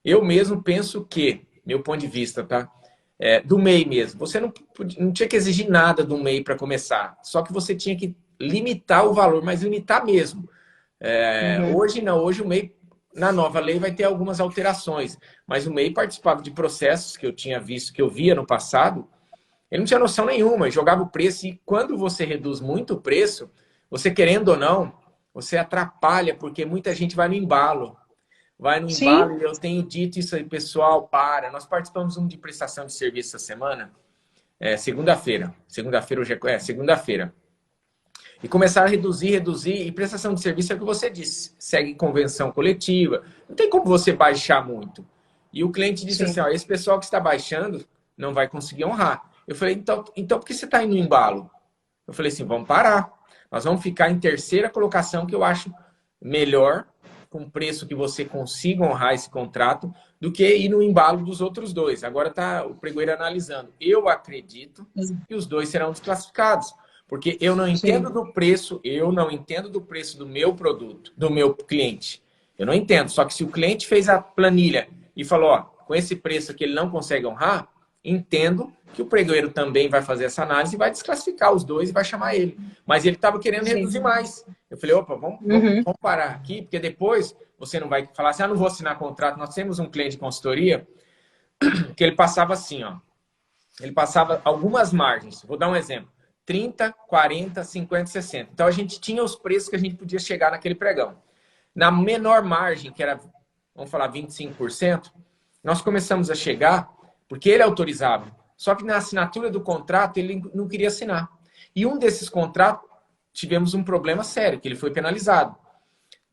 Eu mesmo penso que, meu ponto de vista, tá? Do MEI mesmo. Você não tinha que exigir nada do MEI para começar. Só que você tinha que limitar o valor, mas limitar mesmo. Hoje não. Hoje o MEI, na nova lei, vai ter algumas alterações. Mas o MEI participava de processos que eu tinha visto, que eu via no passado. Ele não tinha noção nenhuma, jogava o preço. E quando você reduz muito o preço, você querendo ou não, você atrapalha, porque muita gente vai no embalo. Vai no embalo, e eu tenho dito isso aí, pessoal, para. Nós participamos de prestação de serviço essa semana, segunda-feira. Segunda-feira hoje segunda-feira. E começaram a reduzir, e prestação de serviço é o que você disse, segue convenção coletiva, não tem como você baixar muito. E o cliente disse assim, esse pessoal que está baixando não vai conseguir honrar. Eu falei, então por que você está indo no embalo? Eu falei assim, vamos parar. Nós vamos ficar em terceira colocação, que eu acho melhor, com preço que você consiga honrar esse contrato, do que ir no embalo dos outros dois. Agora está o pregoeiro analisando. Eu acredito que os dois serão desclassificados, porque eu não entendo do preço, do meu produto, do meu cliente. Eu não entendo. Só que se o cliente fez a planilha e falou, ó, com esse preço que ele não consegue honrar, entendo que o pregoeiro também vai fazer essa análise e vai desclassificar os dois e vai chamar ele. Mas ele estava querendo reduzir mais. Eu falei, opa, vamos parar aqui, porque depois você não vai falar assim, ah, não vou assinar contrato. Nós temos um cliente de consultoria que ele passava assim, ó. Ele passava algumas margens. Vou dar um exemplo. 30, 40, 50, 60. Então a gente tinha os preços que a gente podia chegar naquele pregão. Na menor margem, que era, vamos falar, 25%, nós começamos a chegar, porque ele autorizava. Só que na assinatura do contrato, ele não queria assinar. E um desses contratos, tivemos um problema sério, que ele foi penalizado. O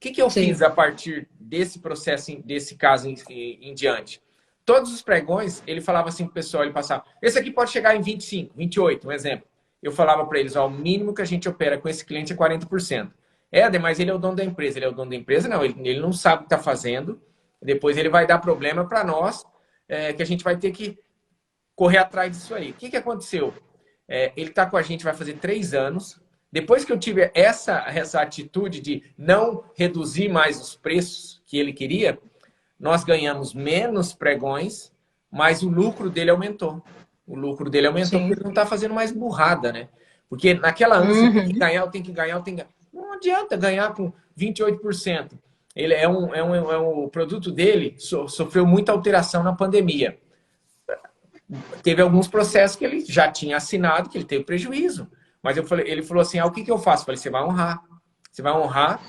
que eu fiz a partir desse processo, desse caso em diante? Todos os pregões, ele falava assim pro pessoal, ele passava, esse aqui pode chegar em 25, 28, um exemplo. Eu falava para eles, ó, o mínimo que a gente opera com esse cliente é 40%. Éder, mas ele é o dono da empresa. Ele é o dono da empresa? Não, ele não sabe o que está fazendo. Depois ele vai dar problema para nós, que a gente vai ter que correr atrás disso aí. O que aconteceu? Ele está com a gente, vai fazer 3 anos. Depois que eu tive essa atitude de não reduzir mais os preços que ele queria, nós ganhamos menos pregões, mas o lucro dele aumentou. O lucro dele aumentou porque ele não está fazendo mais burrada, né? Porque naquela ânsia, tem que ganhar, eu tenho que ganhar, eu tenho que ganhar. Não adianta ganhar com 28%. Ele o produto dele sofreu muita alteração na pandemia. Teve alguns processos que ele já tinha assinado, que ele teve prejuízo. Mas ele falou assim, o que eu faço? Eu falei, você vai honrar. Você vai honrar.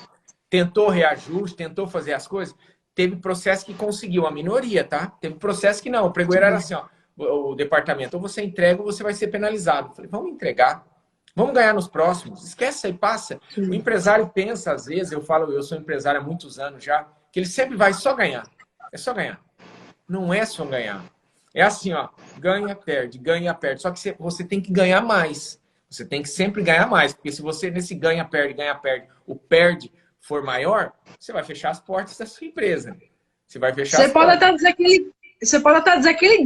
Tentou reajuste, tentou fazer as coisas. Teve processo que conseguiu, a minoria, tá? Teve processo que não. O pregoeiro era assim, ó, o departamento, ou você entrega ou você vai ser penalizado. Eu falei, vamos entregar. Vamos ganhar nos próximos. Esquece aí, passa. O empresário pensa, às vezes, eu sou empresário há muitos anos já, que ele sempre vai só ganhar. É só ganhar. Não é só ganhar. É assim, ó, ganha, perde, ganha, perde. Só que você tem que ganhar mais. Você tem que sempre ganhar mais. Porque se você nesse ganha, perde, o perde for maior, você vai fechar as portas da sua empresa. Você vai fechar as portas. Você pode até dizer que ele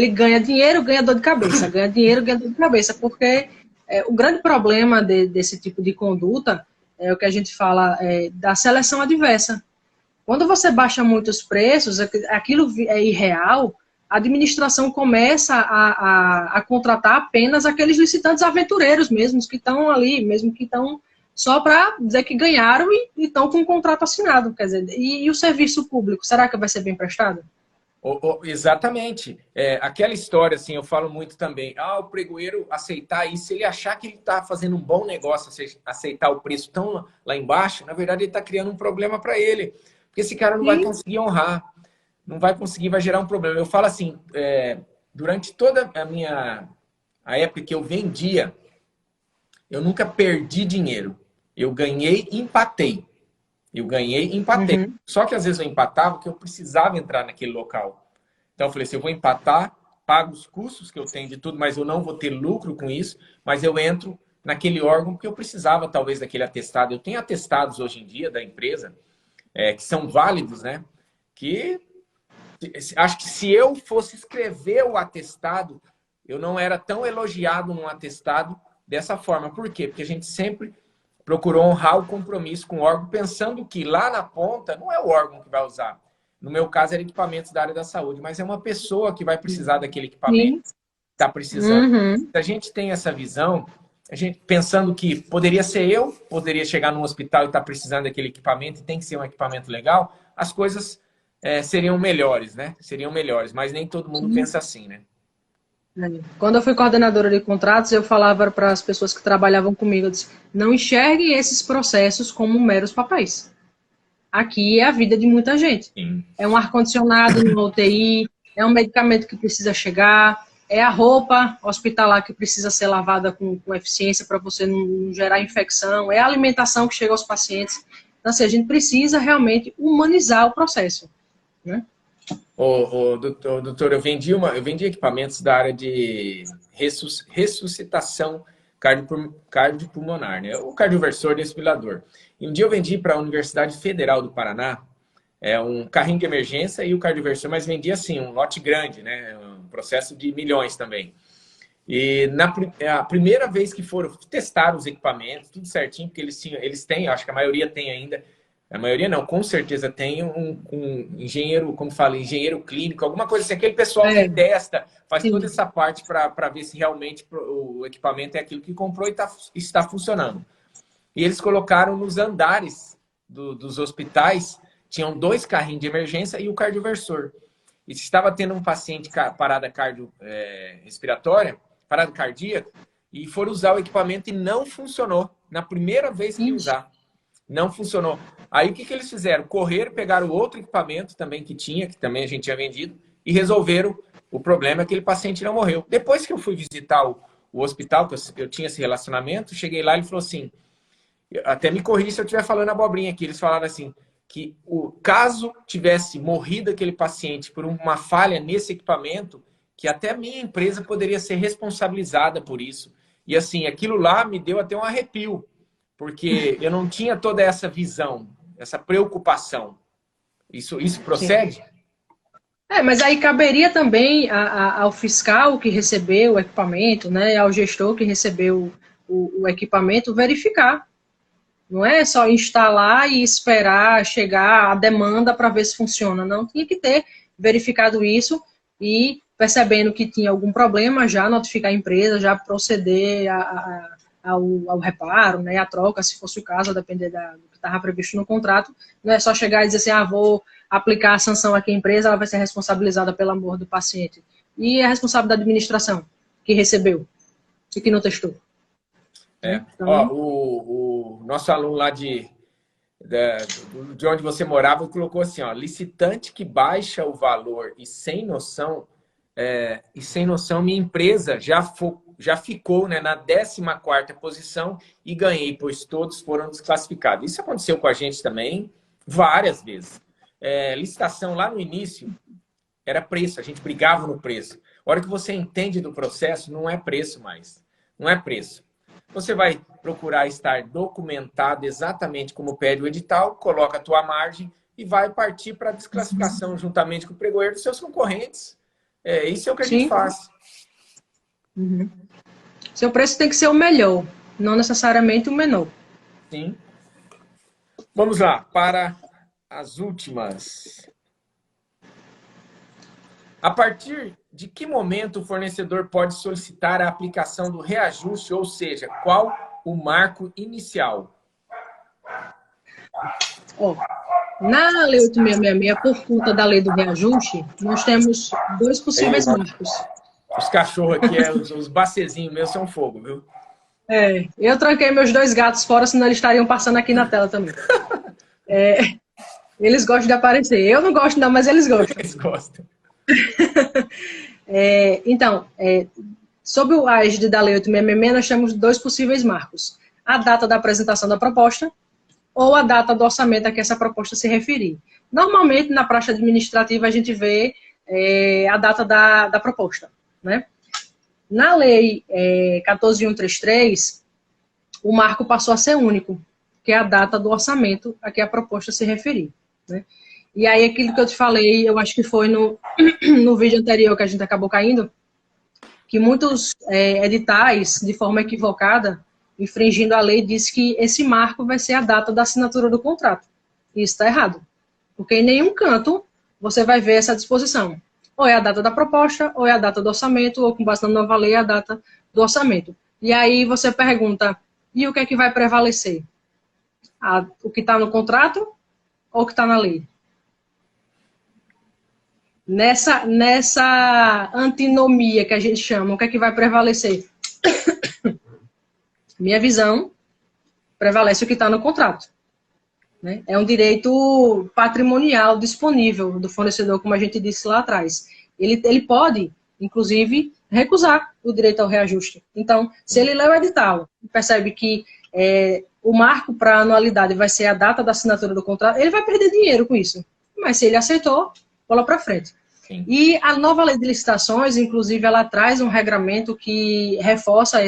ganha dinheiro, ganha dor de cabeça. Ganha dinheiro, ganha dor de cabeça. Porque o grande problema desse tipo de conduta é o que a gente fala da seleção adversa. Quando você baixa muito os preços, aquilo é irreal, a administração começa a contratar apenas aqueles licitantes aventureiros mesmos, que estão ali, mesmo que estão só para dizer que ganharam e estão com um contrato assinado. Quer dizer, e o serviço público, será que vai ser bem prestado? Exatamente. Aquela história, assim, eu falo muito também. O pregoeiro aceitar isso, ele achar que ele está fazendo um bom negócio, aceitar o preço tão lá embaixo, na verdade ele está criando um problema para ele. Porque esse cara não vai conseguir honrar. Não vai conseguir, vai gerar um problema. Eu falo assim, durante toda a época que eu vendia, eu nunca perdi dinheiro. Eu ganhei e empatei. Uhum. Só que às vezes eu empatava porque eu precisava entrar naquele local. Então eu falei assim, eu vou empatar, pago os custos que eu tenho de tudo, mas eu não vou ter lucro com isso, mas eu entro naquele órgão porque eu precisava talvez daquele atestado. Eu tenho atestados hoje em dia da empresa, que são válidos, né? Que acho que se eu fosse escrever o atestado, eu não era tão elogiado num atestado dessa forma. Por quê? Porque a gente sempre procurou honrar o compromisso com o órgão, pensando que lá na ponta não é o órgão que vai usar. No meu caso, era equipamentos da área da saúde, mas é uma pessoa que vai precisar daquele equipamento, está precisando. Uhum. Se a gente tem essa visão, a gente pensando que poderia ser eu, poderia chegar num hospital e estar precisando daquele equipamento, e tem que ser um equipamento legal, as coisas seriam melhores, né? Seriam melhores, mas nem todo mundo pensa assim, né? Quando eu fui coordenadora de contratos, eu falava para as pessoas que trabalhavam comigo, eu disse, não enxerguem esses processos como meros papéis. Aqui é a vida de muita gente. Sim. É um ar-condicionado no UTI, é um medicamento que precisa chegar, é a roupa hospitalar que precisa ser lavada com eficiência para você não gerar infecção, é a alimentação que chega aos pacientes. Então, assim, a gente precisa realmente humanizar o processo, né? Doutor, eu vendi equipamentos da área de ressuscitação cardiopulmonar, né? O cardioversor desfibrilador. E um dia eu vendi para a Universidade Federal do Paraná um carrinho de emergência e o cardioversor, mas vendia assim, um lote grande, né? Um processo de milhões também. E a primeira vez que foram testar os equipamentos, tudo certinho, porque eles têm, acho que a maioria tem ainda, a maioria não, com certeza tem um engenheiro, como fala, engenheiro clínico, alguma coisa assim, aquele pessoal que testa, faz toda essa parte para ver se realmente o equipamento é aquilo que comprou e está funcionando. E eles colocaram nos andares dos hospitais, tinham 2 carrinhos de emergência e o cardioversor. E se estava tendo um paciente parada respiratória, parada cardíaca, e foram usar o equipamento e não funcionou. Na primeira vez que usar, não funcionou. Aí o que eles fizeram? Correram, pegaram outro equipamento também que também a gente tinha vendido, e resolveram o problema, aquele paciente não morreu. Depois que eu fui visitar o hospital, que eu tinha esse relacionamento, cheguei lá e ele falou assim, até me corrija se eu estiver falando abobrinha aqui, eles falaram assim, que caso tivesse morrido aquele paciente por uma falha nesse equipamento, que até a minha empresa poderia ser responsabilizada por isso. E assim, aquilo lá me deu até um arrepio, porque eu não tinha toda essa visão, essa preocupação. Isso procede? Sim. Mas aí caberia também ao fiscal que recebeu o equipamento, né, ao gestor que recebeu o equipamento, verificar. Não é só instalar e esperar chegar a demanda para ver se funciona. Não, tinha que ter verificado isso e, percebendo que tinha algum problema, já notificar a empresa, já proceder ao reparo, né, à troca, se fosse o caso, a depender do que estava previsto no contrato. Não é só chegar e dizer assim, vou aplicar a sanção aqui à empresa, ela vai ser responsabilizada pela morte do paciente. E a responsabilidade da administração, que recebeu e que não testou. Então... o nosso aluno lá de onde você morava colocou assim, licitante que baixa o valor e sem noção, minha empresa já ficou, né, na 14ª posição e ganhei, pois todos foram desclassificados. Isso aconteceu com a gente também várias vezes. Licitação lá no início era preço, a gente brigava no preço. A hora que você entende do processo, não é preço mais. Não é preço. Você vai procurar estar documentado exatamente como pede o edital, coloca a tua margem e vai partir para a desclassificação juntamente com o pregoeiro dos seus concorrentes. Isso é o que a gente faz. Uhum. Seu preço tem que ser o melhor, não necessariamente o menor. Sim. Vamos lá, para as últimas. A partir de que momento o fornecedor pode solicitar a aplicação do reajuste, ou seja, qual o marco inicial? Na Lei 8666, por conta da lei do reajuste, nós temos 2 possíveis marcos. Os cachorros aqui, os bacezinhos meus são fogo, viu? Eu tranquei meus 2 gatos fora, senão eles estariam passando aqui na tela também. Eles gostam de aparecer. Eu não gosto não, mas eles gostam. Eles gostam. Então, sob o égide da Lei 8666, nós temos 2 possíveis marcos. A data da apresentação da proposta ou a data do orçamento a que essa proposta se referir. Normalmente, na praxe administrativa, a gente vê a data da proposta. Né? Na Lei 14.133, o marco passou a ser único, que é a data do orçamento a que a proposta se referir. Né? E aí, aquilo que eu te falei, eu acho que foi no vídeo anterior que a gente acabou caindo, que muitos editais, de forma equivocada, infringindo a lei, diz que esse marco vai ser a data da assinatura do contrato. E isso está errado. Porque em nenhum canto você vai ver essa disposição. Ou é a data da proposta, ou é a data do orçamento, ou com base na nova lei, é a data do orçamento. E aí você pergunta, e o que é que vai prevalecer? O que está no contrato ou o que está na lei? Nessa antinomia que a gente chama, o que é que vai prevalecer? Minha visão, prevalece o que está no contrato. Né? É um direito patrimonial disponível do fornecedor, como a gente disse lá atrás. Ele pode, inclusive, recusar o direito ao reajuste. Então, se ele lê o edital e percebe que o marco para a anualidade vai ser a data da assinatura do contrato, ele vai perder dinheiro com isso. Mas se ele aceitou, bola para frente. Sim. E a nova lei de licitações, inclusive, ela traz um regramento que reforça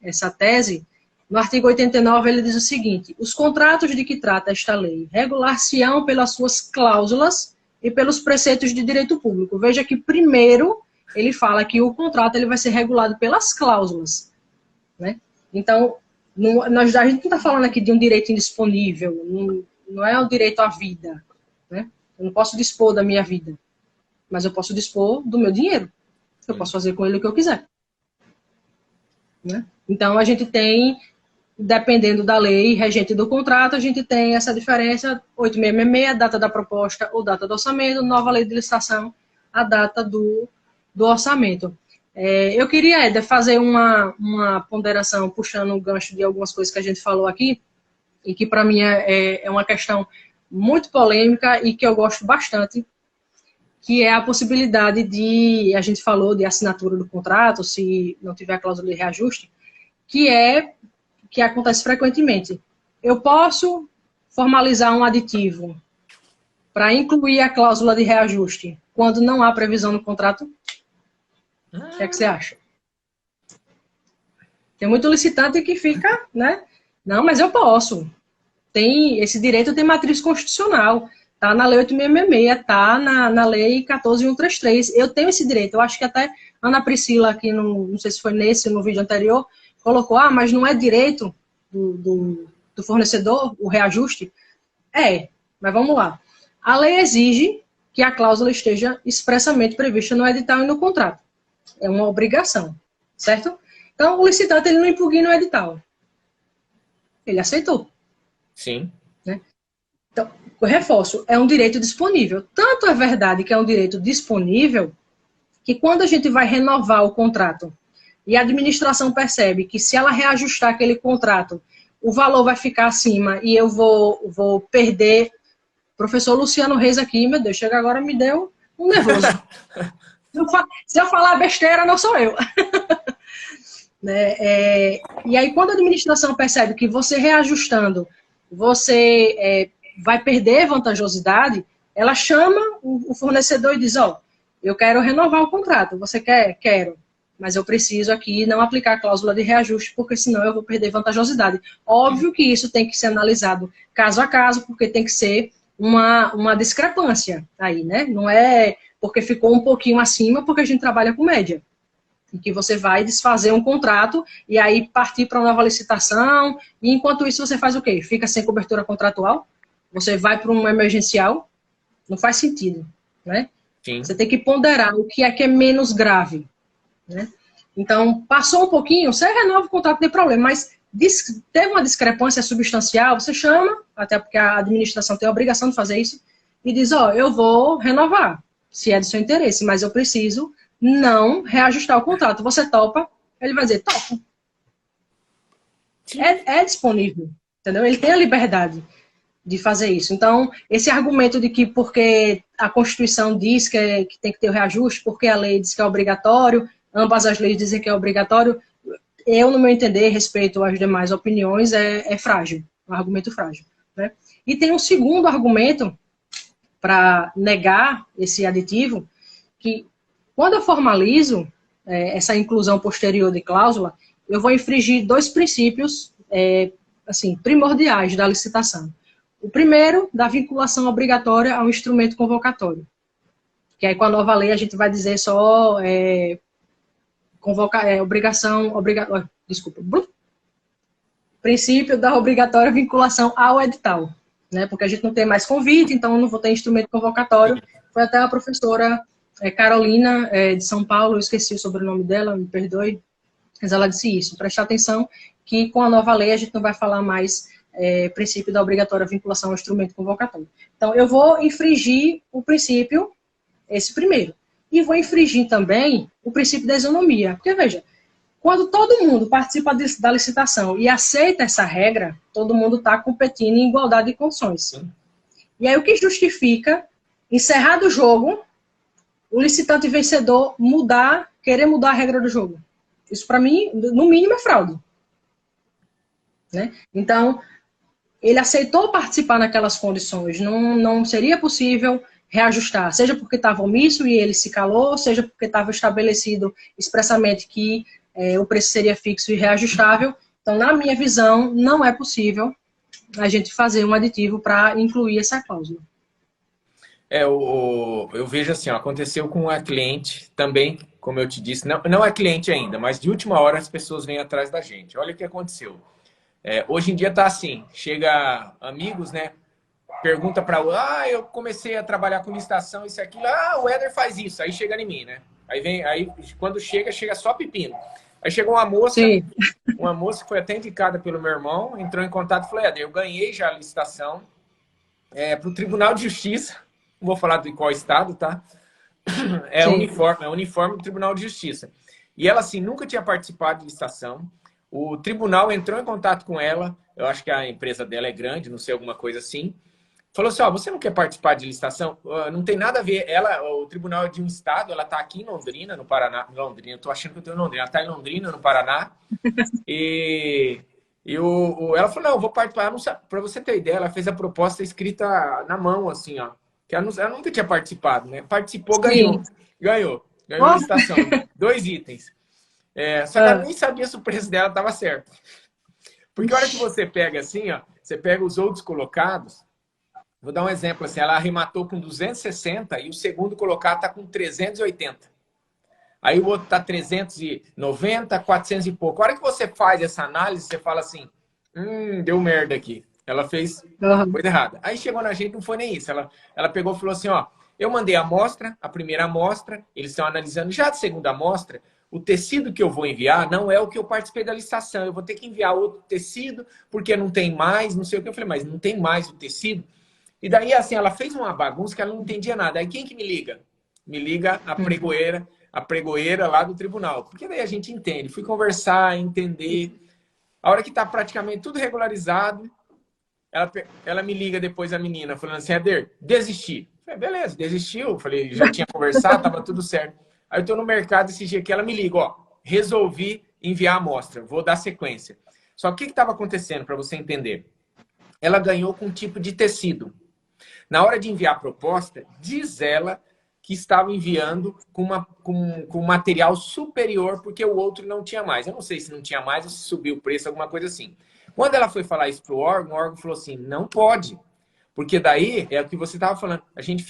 essa tese, no artigo 89 ele diz o seguinte: os contratos de que trata esta lei regular-se-ão pelas suas cláusulas e pelos preceitos de direito público. Veja que primeiro ele fala que o contrato ele vai ser regulado pelas cláusulas, né? Então, a gente não está falando aqui de um direito indisponível, não é o direito à vida, né? Eu não posso dispor da minha vida, mas eu posso dispor do meu dinheiro. Eu posso fazer com ele o que eu quiser, né? Então, a gente tem, dependendo da lei regente do contrato, a gente tem essa diferença: 8666, data da proposta ou data do orçamento; nova lei de licitação, a data do orçamento. Eu queria, Éder, fazer uma ponderação, puxando o gancho de algumas coisas que a gente falou aqui, e que para mim é uma questão muito polêmica e que eu gosto bastante, que é a possibilidade de, a gente falou de assinatura do contrato, se não tiver a cláusula de reajuste, que acontece frequentemente. Eu posso formalizar um aditivo para incluir a cláusula de reajuste quando não há previsão no contrato? O que é que você acha? Tem muito licitante que fica, né? Não, mas eu posso. Esse direito tem matriz constitucional. Está na Lei 8666, está na Lei 14.133. Eu tenho esse direito. Eu acho que até Ana Priscila, aqui, não sei se foi nesse ou no vídeo anterior, colocou: mas não é direito do fornecedor o reajuste? Mas vamos lá. A lei exige que a cláusula esteja expressamente prevista no edital e no contrato. É uma obrigação, certo? Então, o licitante ele não impugna o edital. Ele aceitou. Sim. Né? Então, eu reforço, é um direito disponível. Tanto é verdade que é um direito disponível, que quando a gente vai renovar o contrato e a administração percebe que se ela reajustar aquele contrato, o valor vai ficar acima e eu vou perder. Professor Luciano Reis aqui, meu Deus, chega agora, me deu um nervoso. Se eu falar besteira, não sou eu. Né? E aí, quando a administração percebe que você reajustando, você vai perder vantajosidade, ela chama o fornecedor e diz: eu quero renovar o contrato. Você quer? Quero. Mas eu preciso aqui não aplicar a cláusula de reajuste, porque senão eu vou perder vantajosidade. Óbvio que isso tem que ser analisado caso a caso, porque tem que ser uma discrepância aí, né? Não é porque ficou um pouquinho acima, porque a gente trabalha com média. Em que você vai desfazer um contrato e aí partir para uma nova licitação, e enquanto isso você faz o quê? Fica sem cobertura contratual? Você vai para um emergencial? Não faz sentido, né? Sim. Você tem que ponderar o que é menos grave, né? Então, passou um pouquinho, você renova o contrato, não tem problema, mas teve uma discrepância substancial, você chama, até porque a administração tem a obrigação de fazer isso, e diz: eu vou renovar, se é do seu interesse, mas eu preciso não reajustar o contrato. Você topa? Ele vai dizer: topo. É disponível, entendeu? Ele tem a liberdade de fazer isso. Então, esse argumento de que porque a Constituição diz que tem que ter o reajuste, porque a lei diz que é obrigatório, ambas as leis dizem que é obrigatório, eu, no meu entender, respeito às demais opiniões, é frágil, um argumento frágil, né? E tem um segundo argumento para negar esse aditivo, que quando eu formalizo essa inclusão posterior de cláusula, eu vou infringir dois princípios assim, primordiais da licitação. O primeiro, da vinculação obrigatória ao instrumento convocatório, que aí com a nova lei a gente vai dizer só princípio da obrigatória vinculação ao edital, né? Porque a gente não tem mais convite, então eu não vou ter instrumento convocatório. Foi até a professora Carolina, de São Paulo, eu esqueci o sobrenome dela, me perdoe, mas ela disse isso: prestar atenção que com a nova lei a gente não vai falar mais princípio da obrigatória vinculação ao instrumento convocatório. Então, eu vou infringir o princípio, esse primeiro, e vou infringir também o princípio da isonomia, porque, veja, quando todo mundo participa da licitação e aceita essa regra, todo mundo está competindo em igualdade de condições. E aí, o que justifica, encerrado o jogo, o licitante vencedor querer mudar a regra do jogo? Isso, para mim, no mínimo, é fraude. Né? Então, ele aceitou participar naquelas condições, não seria possível reajustar, seja porque estava omisso e ele se calou, seja porque estava estabelecido expressamente que o preço seria fixo e reajustável. Então, na minha visão, não é possível a gente fazer um aditivo para incluir essa cláusula. Eu vejo assim, ó, aconteceu com a cliente também, como eu te disse, não é cliente ainda, mas de última hora as pessoas vêm atrás da gente. Olha o que aconteceu. Hoje em dia tá assim, chega amigos, né? Pergunta para eu comecei a trabalhar com licitação, isso e aquilo. O Éder faz isso. Aí chega em mim, né? Aí quando chega só pepino. Aí chegou Sim. uma moça que foi até indicada pelo meu irmão, entrou em contato e falou: Éder, eu ganhei já a licitação para o Tribunal de Justiça. Não vou falar de qual estado, tá? É uniforme do Tribunal de Justiça. E ela, assim, nunca tinha participado de licitação. O tribunal entrou em contato com ela. Eu acho que a empresa dela é grande, não sei, alguma coisa assim. Falou assim, você não quer participar de licitação? Não tem nada a ver. O tribunal é de um estado, ela está aqui em Londrina, no Paraná. Londrina, eu tô achando que eu estou em Londrina. Ela está em Londrina, no Paraná. Ela falou, não, eu vou participar. Para você ter ideia, ela fez a proposta escrita na mão, assim, ó. Que ela nunca tinha participado, né? Participou, ganhou. Ganhou a licitação. 2 itens. Só que ela nem sabia se o preço dela estava certo. Porque a hora que você pega assim, ó, você pega os outros colocados. Vou dar um exemplo assim, ela arrematou com 260 e o segundo colocado está com 380. Aí o outro está 390, 400 e pouco. A hora que você faz essa análise, você fala assim, deu merda aqui. Ela fez coisa errada. Aí chegou na gente, não foi nem isso. Ela pegou e falou assim, eu mandei a amostra, a primeira amostra, eles estão analisando já a segunda amostra, o tecido que eu vou enviar não é o que eu participei da licitação. Eu vou ter que enviar outro tecido, porque não tem mais, não sei o que. Eu falei, mas não tem mais o tecido? E daí, assim, ela fez uma bagunça que ela não entendia nada. Aí quem que me liga? Me liga a pregoeira lá do tribunal. Porque daí a gente entende. Fui conversar, entender. A hora que está praticamente tudo regularizado, ela me liga depois, a menina, falando assim, Éder, desisti. Eu falei, beleza, desistiu. Falei, já tinha conversado, estava tudo certo. Aí eu estou no mercado esse dia que ela me liga, resolvi enviar a amostra, vou dar sequência. Só que o que estava acontecendo, para você entender? Ela ganhou com um tipo de tecido. Na hora de enviar a proposta, diz ela que estava enviando com material superior, porque o outro não tinha mais. Eu não sei se não tinha mais ou se subiu o preço, alguma coisa assim. Quando ela foi falar isso para o órgão falou assim, não pode. Porque daí, é o que você estava falando, a gente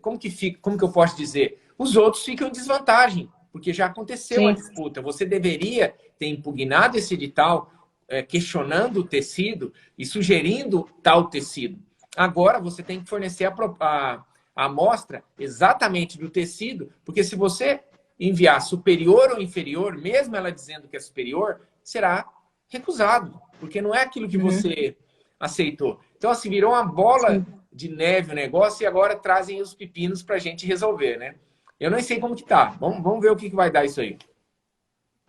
como que eu posso dizer? Os outros ficam em desvantagem, porque já aconteceu a disputa. Você deveria ter impugnado esse edital, questionando o tecido e sugerindo tal tecido. Agora você tem que fornecer a amostra exatamente do tecido, porque se você enviar superior ou inferior, mesmo ela dizendo que é superior, será recusado, porque não é aquilo que você aceitou. Então, assim, virou uma bola de neve o negócio e agora trazem os pepinos para a gente resolver, né? Eu não sei como que tá. Vamos ver o que vai dar isso aí.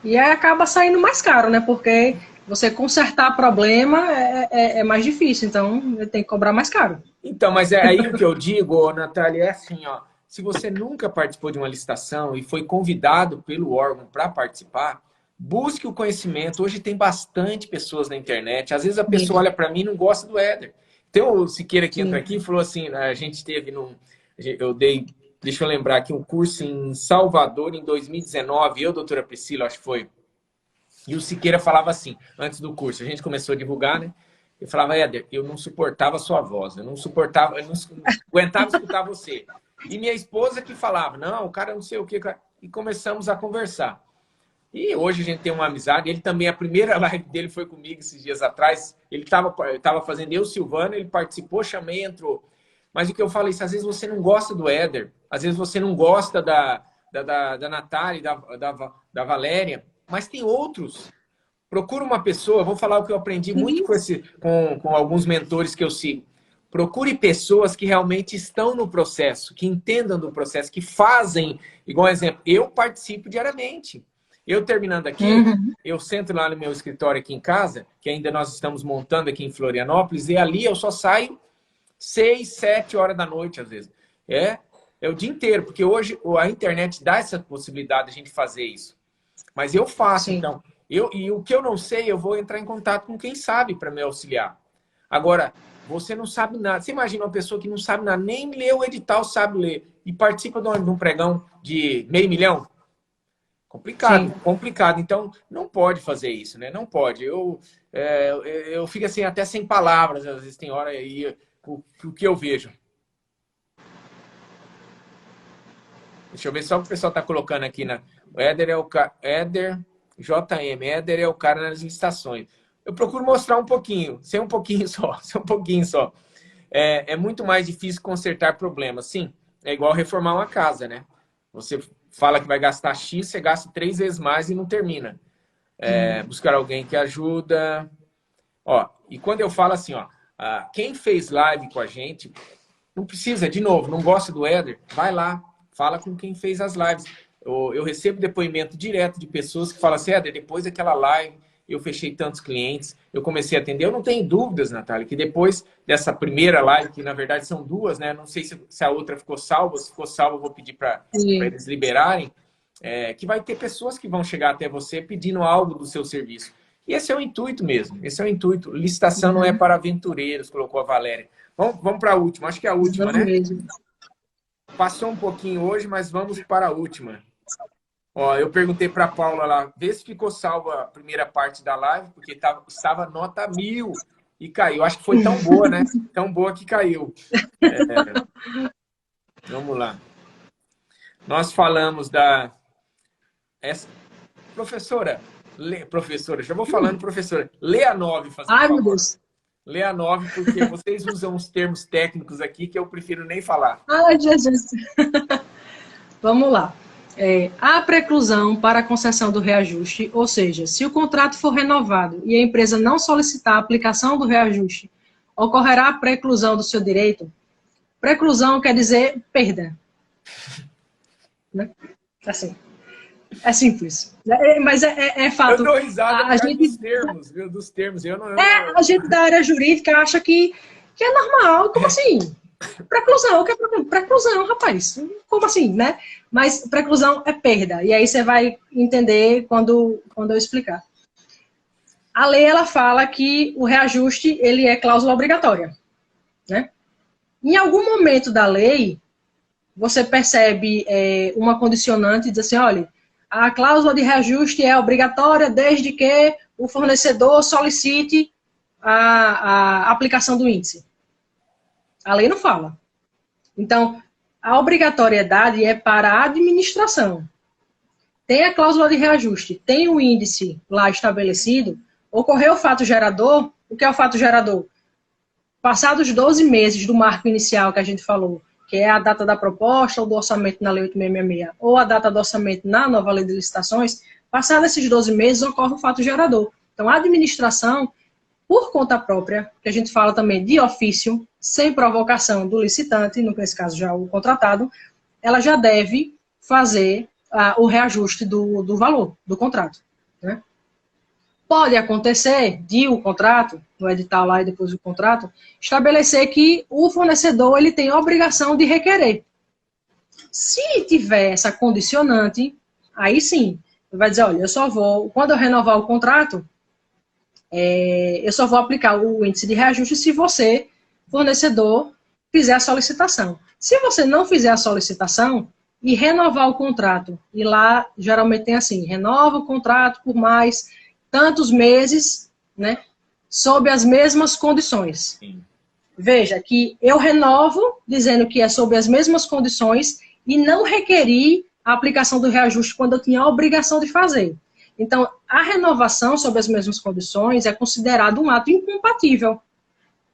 E aí acaba saindo mais caro, né? Porque você consertar problema é mais difícil, então tem que cobrar mais caro. Então, mas é aí o que eu digo, Natália, é assim, se você nunca participou de uma licitação e foi convidado pelo órgão para participar, busque o conhecimento. Hoje tem bastante pessoas na internet. Às vezes a pessoa olha para mim e não gosta do Éder. Tem o Siqueira que entra aqui e falou assim, a gente teve deixa eu lembrar aqui, um curso em Salvador em 2019, doutora Priscila, acho que foi. E o Siqueira falava assim, antes do curso, a gente começou a divulgar, né? Ele falava, Éder, eu não suportava a sua voz, eu não aguentava escutar você. E minha esposa que falava, não, o cara não sei o quê. E começamos a conversar. E hoje a gente tem uma amizade. Ele também, a primeira live dele foi comigo esses dias atrás. Ele estava fazendo eu, Silvano, ele participou, chamei, entrou. Mas o que eu falo é isso, às vezes você não gosta do Éder, às vezes você não gosta da Natália, da Valéria, mas tem outros. Procura uma pessoa, vou falar o que eu aprendi muito com alguns mentores que eu sigo. Procure pessoas que realmente estão no processo, que entendam do processo, que fazem, igual exemplo, eu participo diariamente. Eu terminando aqui, eu sento lá no meu escritório aqui em casa, que ainda nós estamos montando aqui em Florianópolis, e ali eu só saio 6, 7 horas da noite, às vezes. É o dia inteiro, porque hoje a internet dá essa possibilidade de a gente fazer isso. Mas eu faço, então. E o que eu não sei, eu vou entrar em contato com quem sabe para me auxiliar. Agora, você não sabe nada. Você imagina uma pessoa que não sabe nada, nem ler o edital sabe ler, e participa de um pregão de 500 mil? Complicado, Sim. complicado. Então, não pode fazer isso, né? Não pode. Eu fico assim, até sem palavras, às vezes tem hora aí, o que eu vejo. Deixa eu ver só o que o pessoal está colocando aqui. O Éder é o cara. Éder JM. Éder é o cara nas licitações. Eu procuro mostrar um pouquinho, ser um pouquinho só, ser um pouquinho só. É muito mais difícil consertar problemas. Sim, é igual reformar uma casa, né? Você fala que vai gastar X, você gasta 3 vezes mais e não termina. Buscar alguém que ajuda. Ó, e quando eu falo assim, ó, quem fez live com a gente, não precisa, de novo, não gosta do Éder, vai lá, fala com quem fez as lives. Eu recebo depoimento direto de pessoas que falam assim, Éder, depois daquela live, eu fechei tantos clientes, eu comecei a atender. Eu não tenho dúvidas, Natália, que depois dessa primeira live, que na verdade são duas, né? Não sei se a outra ficou salva, se ficou salva, eu vou pedir para eles liberarem, que vai ter pessoas que vão chegar até você pedindo algo do seu serviço. E esse é o intuito mesmo, esse é o intuito. Licitação não é para aventureiros, colocou a Valéria. Vamos para a última, acho que é a última, né? Mesmo. Passou um pouquinho hoje, mas vamos para a última. Ó, eu perguntei para a Paula lá, vê se ficou salva a primeira parte da live, porque estava nota 1000 e caiu. Acho que foi tão boa, né? Tão boa que caiu. Vamos lá. Nós falamos da... Professora, já vou falando, professora. Lê a 9, fazendo favor. Meu Deus. Lê a 9, porque vocês usam uns termos técnicos aqui que eu prefiro nem falar. Jesus. Vamos lá. A preclusão para a concessão do reajuste, ou seja, se o contrato for renovado e a empresa não solicitar a aplicação do reajuste, ocorrerá a preclusão do seu direito. Preclusão quer dizer perda. Né? Assim. É simples. Mas é fato. Eu dou risada a gente, dos termos. A gente da área jurídica acha que é normal. Como assim? Preclusão, o que é preclusão, rapaz? Como assim, né? Mas preclusão é perda. E aí você vai entender quando eu explicar. A lei, ela fala que o reajuste, ele é cláusula obrigatória. Né? Em algum momento da lei, você percebe uma condicionante e diz assim, olha, a cláusula de reajuste é obrigatória desde que o fornecedor solicite a aplicação do índice. A lei não fala. Então, a obrigatoriedade é para a administração. Tem a cláusula de reajuste, tem o índice lá estabelecido, ocorreu o fato gerador. O que é o fato gerador? Passados 12 meses do marco inicial que a gente falou, que é a data da proposta ou do orçamento na Lei 8666, ou a data do orçamento na nova Lei de Licitações, passados esses 12 meses, ocorre o fato gerador. Então, a administração, por conta própria, que a gente fala também de ofício, sem provocação do licitante, nesse caso já o contratado, ela já deve fazer o reajuste do valor do contrato. Né? Pode acontecer de o contrato, no edital lá e depois o contrato, estabelecer que o fornecedor ele tem a obrigação de requerer. Se tiver essa condicionante, aí sim, vai dizer, olha, eu só vou, quando eu renovar o contrato, eu só vou aplicar o índice de reajuste se você, fornecedor, fizer a solicitação. Se você não fizer a solicitação e renovar o contrato, e lá geralmente tem assim, renova o contrato por mais tantos meses, né, sob as mesmas condições. Sim. Veja que eu renovo dizendo que é sob as mesmas condições e não requeri a aplicação do reajuste quando eu tinha a obrigação de fazer. Então, a renovação sob as mesmas condições é considerado um ato incompatível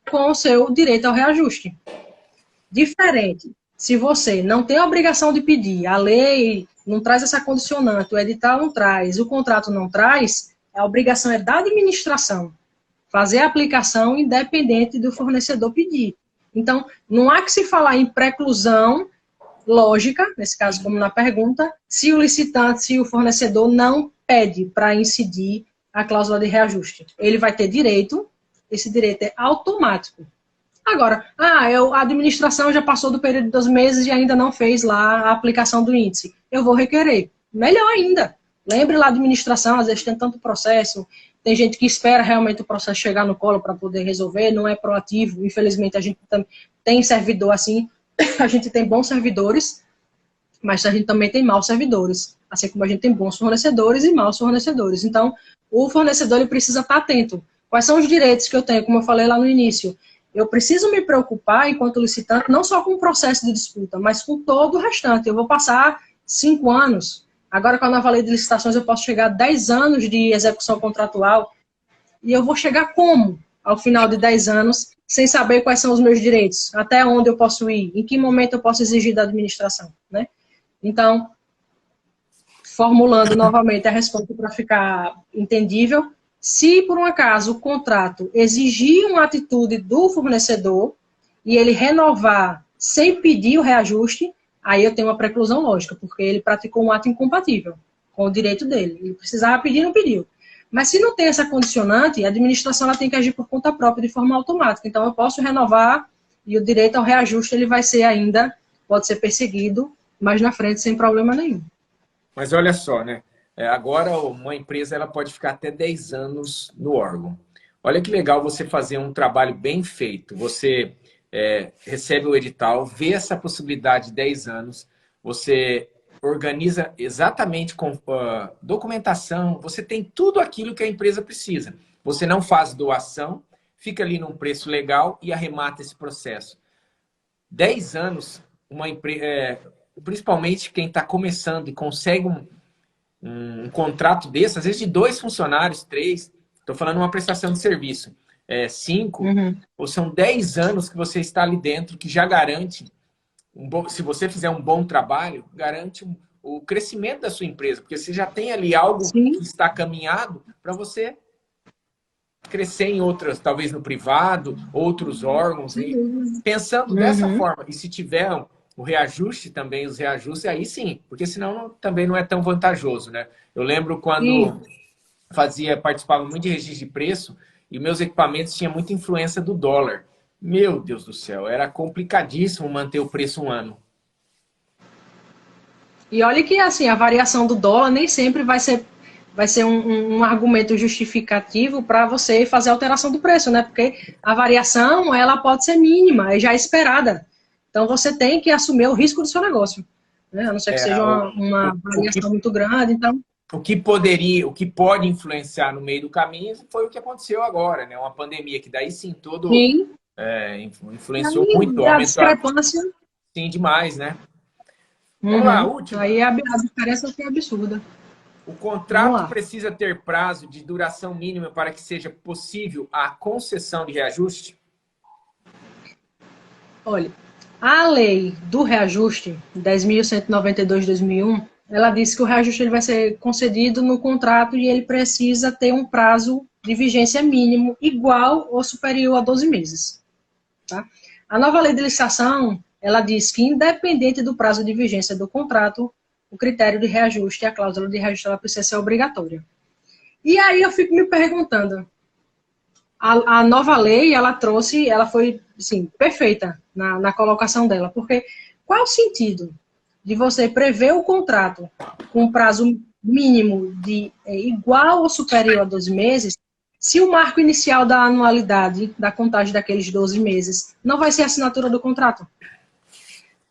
com o seu direito ao reajuste. Diferente, se você não tem a obrigação de pedir, a lei não traz essa condicionante, o edital não traz, o contrato não traz, a obrigação é da administração fazer a aplicação independente do fornecedor pedir. Então, não há que se falar em preclusão lógica, nesse caso como na pergunta, se o licitante, se o fornecedor não pede para incidir a cláusula de reajuste. Ele vai ter direito, esse direito é automático. Agora, a administração já passou do período de 2 meses e ainda não fez lá a aplicação do índice. Eu vou requerer. Melhor ainda. Lembre lá a administração, às vezes tem tanto processo, tem gente que espera realmente o processo chegar no colo para poder resolver, não é proativo. Infelizmente, a gente tem servidor assim, a gente tem bons servidores, mas a gente também tem maus servidores, assim como a gente tem bons fornecedores e maus fornecedores. Então, o fornecedor ele precisa estar atento. Quais são os direitos que eu tenho, como eu falei lá no início? Eu preciso me preocupar, enquanto licitante, não só com o processo de disputa, mas com todo o restante. Eu vou passar 5 anos. Agora, com a nova lei de licitações, eu posso chegar a 10 anos de execução contratual. E eu vou chegar como, ao final de 10 anos, sem saber quais são os meus direitos? Até onde eu posso ir? Em que momento eu posso exigir da administração? Né? Então, formulando novamente a resposta para ficar entendível, se por um acaso o contrato exigir uma atitude do fornecedor e ele renovar sem pedir o reajuste, aí eu tenho uma preclusão lógica, porque ele praticou um ato incompatível com o direito dele. Ele precisava pedir, não pediu. Mas se não tem essa condicionante, a administração ela tem que agir por conta própria de forma automática. Então eu posso renovar e o direito ao reajuste ele vai ser ainda, pode ser perseguido, mas na frente sem problema nenhum. Mas olha só, né? Agora uma empresa ela pode ficar até 10 anos no órgão. Olha que legal você fazer um trabalho bem feito. Você recebe o edital, vê essa possibilidade de 10 anos, você organiza exatamente com documentação, você tem tudo aquilo que a empresa precisa. Você não faz doação, fica ali num preço legal e arremata esse processo. 10 anos, uma empresa... principalmente quem está começando e consegue um contrato desse, às vezes de 2 funcionários, 3, estou falando uma prestação de serviço, 5, ou são 10 anos que você está ali dentro, que já garante, se você fizer um bom trabalho, garante o crescimento da sua empresa, porque você já tem ali algo Sim. que está caminhado para você crescer em outras, talvez no privado, outros órgãos, e pensando dessa forma, e se tiver o reajuste também, os reajustes, aí sim, porque senão também não é tão vantajoso, né? Eu lembro quando participava muito de registro de preço e meus equipamentos tinham muita influência do dólar. Meu Deus do céu, era complicadíssimo manter o preço um ano. E olha que assim, a variação do dólar nem sempre vai ser um argumento justificativo para você fazer a alteração do preço, né? Porque a variação ela pode ser mínima, é já esperada. Então, você tem que assumir o risco do seu negócio, né? A não ser que seja uma variação muito grande. Então... O que pode influenciar no meio do caminho foi o que aconteceu agora, né? Uma pandemia que daí sim, influenciou muito. A discrepância... Sim, demais, né? Vamos lá, última. Aí a diferença é absurda. O contrato precisa ter prazo de duração mínima para que seja possível a concessão de reajuste? Olha... A lei do reajuste, 10.192 de 2001, ela diz que o reajuste ele vai ser concedido no contrato e ele precisa ter um prazo de vigência mínimo igual ou superior a 12 meses. Tá? A nova lei de licitação, ela diz que, independente do prazo de vigência do contrato, o critério de reajuste e a cláusula de reajuste ela precisa ser obrigatória. E aí eu fico me perguntando, a nova lei, ela foi, assim, perfeita na colocação dela, porque qual o sentido de você prever o contrato com prazo mínimo de igual ou superior a 12 meses, se o marco inicial da anualidade, da contagem daqueles 12 meses, não vai ser a assinatura do contrato?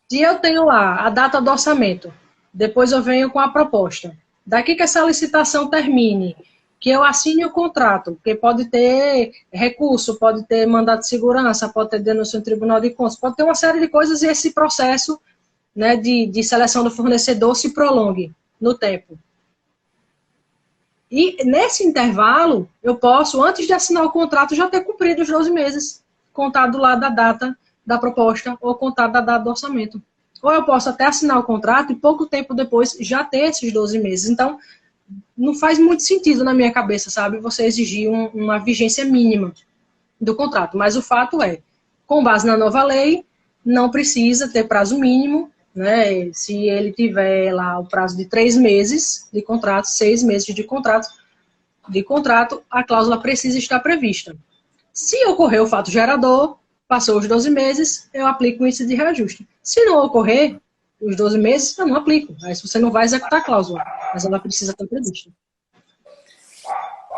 Se eu tenho lá a data do orçamento, depois eu venho com a proposta, daqui que essa licitação termine, que eu assine o contrato, porque pode ter recurso, pode ter mandado de segurança, pode ter denúncia no Tribunal de Contas, pode ter uma série de coisas e esse processo, né, de seleção do fornecedor se prolongue no tempo. E nesse intervalo, eu posso, antes de assinar o contrato, já ter cumprido os 12 meses, contado lá da data da proposta ou contado da data do orçamento. Ou eu posso até assinar o contrato e pouco tempo depois já ter esses 12 meses. Então, não faz muito sentido na minha cabeça, sabe, você exigir uma vigência mínima do contrato. Mas o fato é, com base na nova lei, não precisa ter prazo mínimo, né? Se ele tiver lá o prazo de 3 meses de contrato, 6 meses de contrato, a cláusula precisa estar prevista. Se ocorrer o fato gerador, passou os 12 meses, eu aplico o índice de reajuste. Se não ocorrer os 12 meses, eu não aplico. Aí você não vai executar a cláusula, mas ela precisa estar prevista.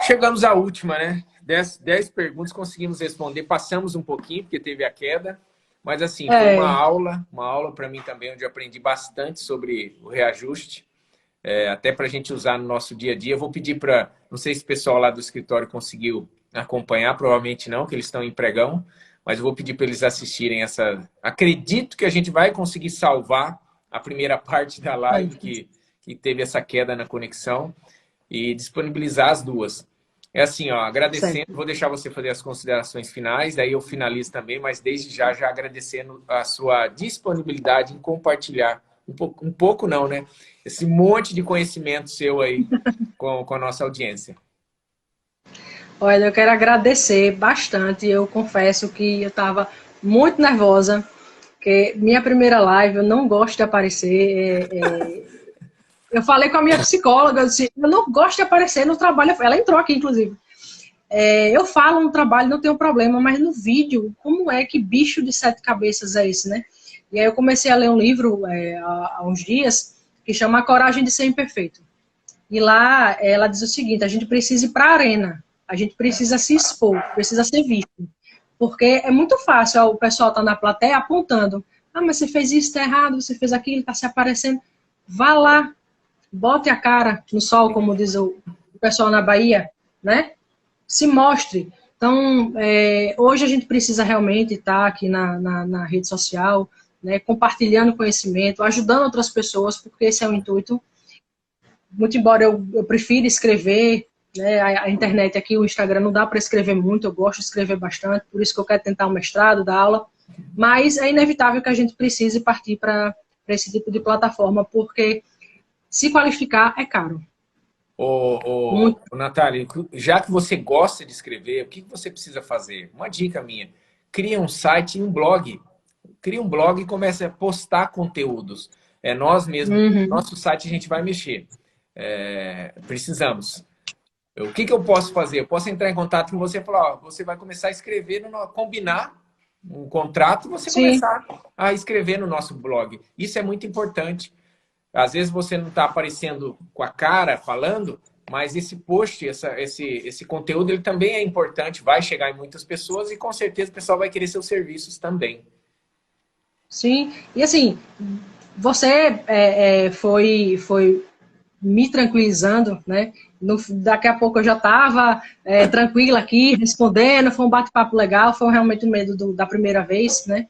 Chegamos à última, né? 10 perguntas, conseguimos responder. Passamos um pouquinho, porque teve a queda, Mas assim, foi uma aula para mim também, onde eu aprendi bastante sobre o reajuste, até para a gente usar no nosso dia a dia. Eu vou pedir para, não sei se o pessoal lá do escritório conseguiu acompanhar, provavelmente não, que eles estão em pregão, mas eu vou pedir para eles assistirem essa... Acredito que a gente vai conseguir salvar a primeira parte da live, que teve essa queda na conexão, e disponibilizar as duas. É assim, ó, agradecendo, vou deixar você fazer as considerações finais, daí eu finalizo também, mas desde já agradecendo a sua disponibilidade em compartilhar, um pouco não, né? Esse monte de conhecimento seu aí com a nossa audiência. Olha, eu quero agradecer bastante. Eu confesso que eu estava muito nervosa, porque minha primeira live, eu não gosto de aparecer. Eu falei com a minha psicóloga, eu disse, eu não gosto de aparecer no trabalho. Ela entrou aqui, inclusive. Eu falo no trabalho, não tenho problema, mas no vídeo, como é que bicho de 7 cabeças é esse, né? E aí eu comecei a ler um livro há uns dias, que chama A Coragem de Ser Imperfeito. E lá ela diz o seguinte, a gente precisa ir para a arena, a gente precisa se expor, precisa ser visto. Porque é muito fácil o pessoal estar na plateia apontando, mas você fez isso, está errado, você fez aquilo, está se aparecendo. Vá lá, bote a cara no sol, como diz o pessoal na Bahia, né? Se mostre. Então, hoje a gente precisa realmente estar aqui na rede social, né, compartilhando conhecimento, ajudando outras pessoas, porque esse é o intuito. Muito embora eu prefira escrever, né, a internet aqui, o Instagram não dá para escrever muito, eu gosto de escrever bastante, por isso que eu quero tentar um mestrado, dar aula, mas é inevitável que a gente precise partir para esse tipo de plataforma, porque se qualificar é caro. Natália, já que você gosta de escrever, o que você precisa fazer? Uma dica minha, cria um site e um blog. Cria um blog e comece a postar conteúdos. Nós mesmos, nosso site a gente vai mexer. Precisamos. O que eu posso fazer? Eu posso entrar em contato com você e falar, você vai começar a escrever, combinar um contrato e você começar a escrever no nosso blog. Isso é muito importante. Às vezes você não está aparecendo com a cara, falando, mas esse post, esse conteúdo, ele também é importante, vai chegar em muitas pessoas e com certeza o pessoal vai querer seus serviços também. Sim, e assim, você foi me tranquilizando, né? Daqui a pouco eu já estava tranquila aqui, respondendo, foi um bate-papo legal, foi realmente o medo da primeira vez, né?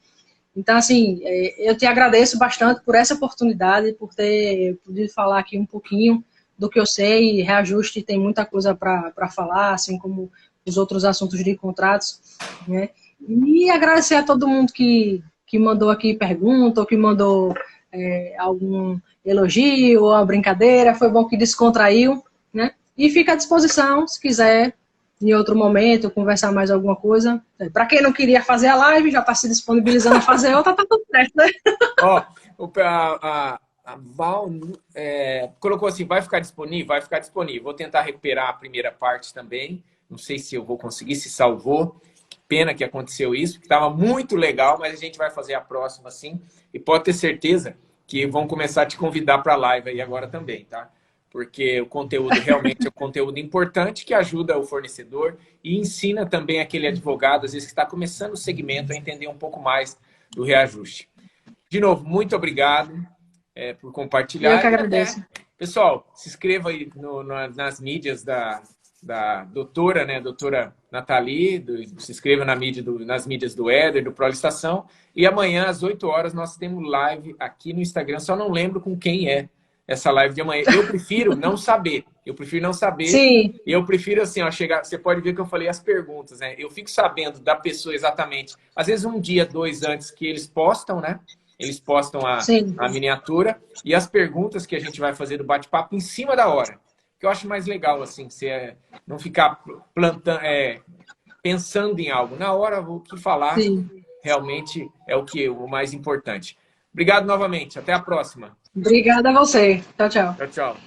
Então, assim, eu te agradeço bastante por essa oportunidade, por ter podido falar aqui um pouquinho do que eu sei. Reajuste tem muita coisa para falar, assim como os outros assuntos de contratos, né? E agradecer a todo mundo que mandou aqui pergunta, ou que mandou algum elogio ou uma brincadeira. Foi bom que descontraiu, né? E fica à disposição, se quiser, em outro momento, conversar mais alguma coisa. Para quem não queria fazer a live, já está se disponibilizando a fazer outra, tá tudo certo, né? A Val colocou assim, vai ficar disponível? Vai ficar disponível. Vou tentar recuperar a primeira parte também. Não sei se eu vou conseguir, se salvou. Que pena que aconteceu isso, porque estava muito legal, mas a gente vai fazer a próxima, sim. E pode ter certeza que vão começar a te convidar para a live aí agora também, tá? Porque o conteúdo realmente é um conteúdo importante que ajuda o fornecedor e ensina também aquele advogado, às vezes, que está começando o segmento, a entender um pouco mais do reajuste. De novo, muito obrigado por compartilhar. Eu que agradeço. Pessoal, se inscreva aí nas mídias da doutora, né? Doutora Nathalie, se inscreva nas mídias do Éder, do Prolicitação. E amanhã, às 8 horas, nós temos live aqui no Instagram. Só não lembro com quem é essa live de amanhã. Eu prefiro não saber. Sim. E eu prefiro, assim, ó, chegar... Você pode ver que eu falei as perguntas, né? Eu fico sabendo da pessoa exatamente. Às vezes, um dia, 2 antes que eles postam, né? Eles postam a miniatura e as perguntas que a gente vai fazer do bate-papo em cima da hora. Que eu acho mais legal, assim, você não ficar pensando em algo. Na hora, o que falar realmente é o mais importante. Obrigado novamente. Até a próxima. Obrigada a você. Tchau, tchau. Tchau, tchau.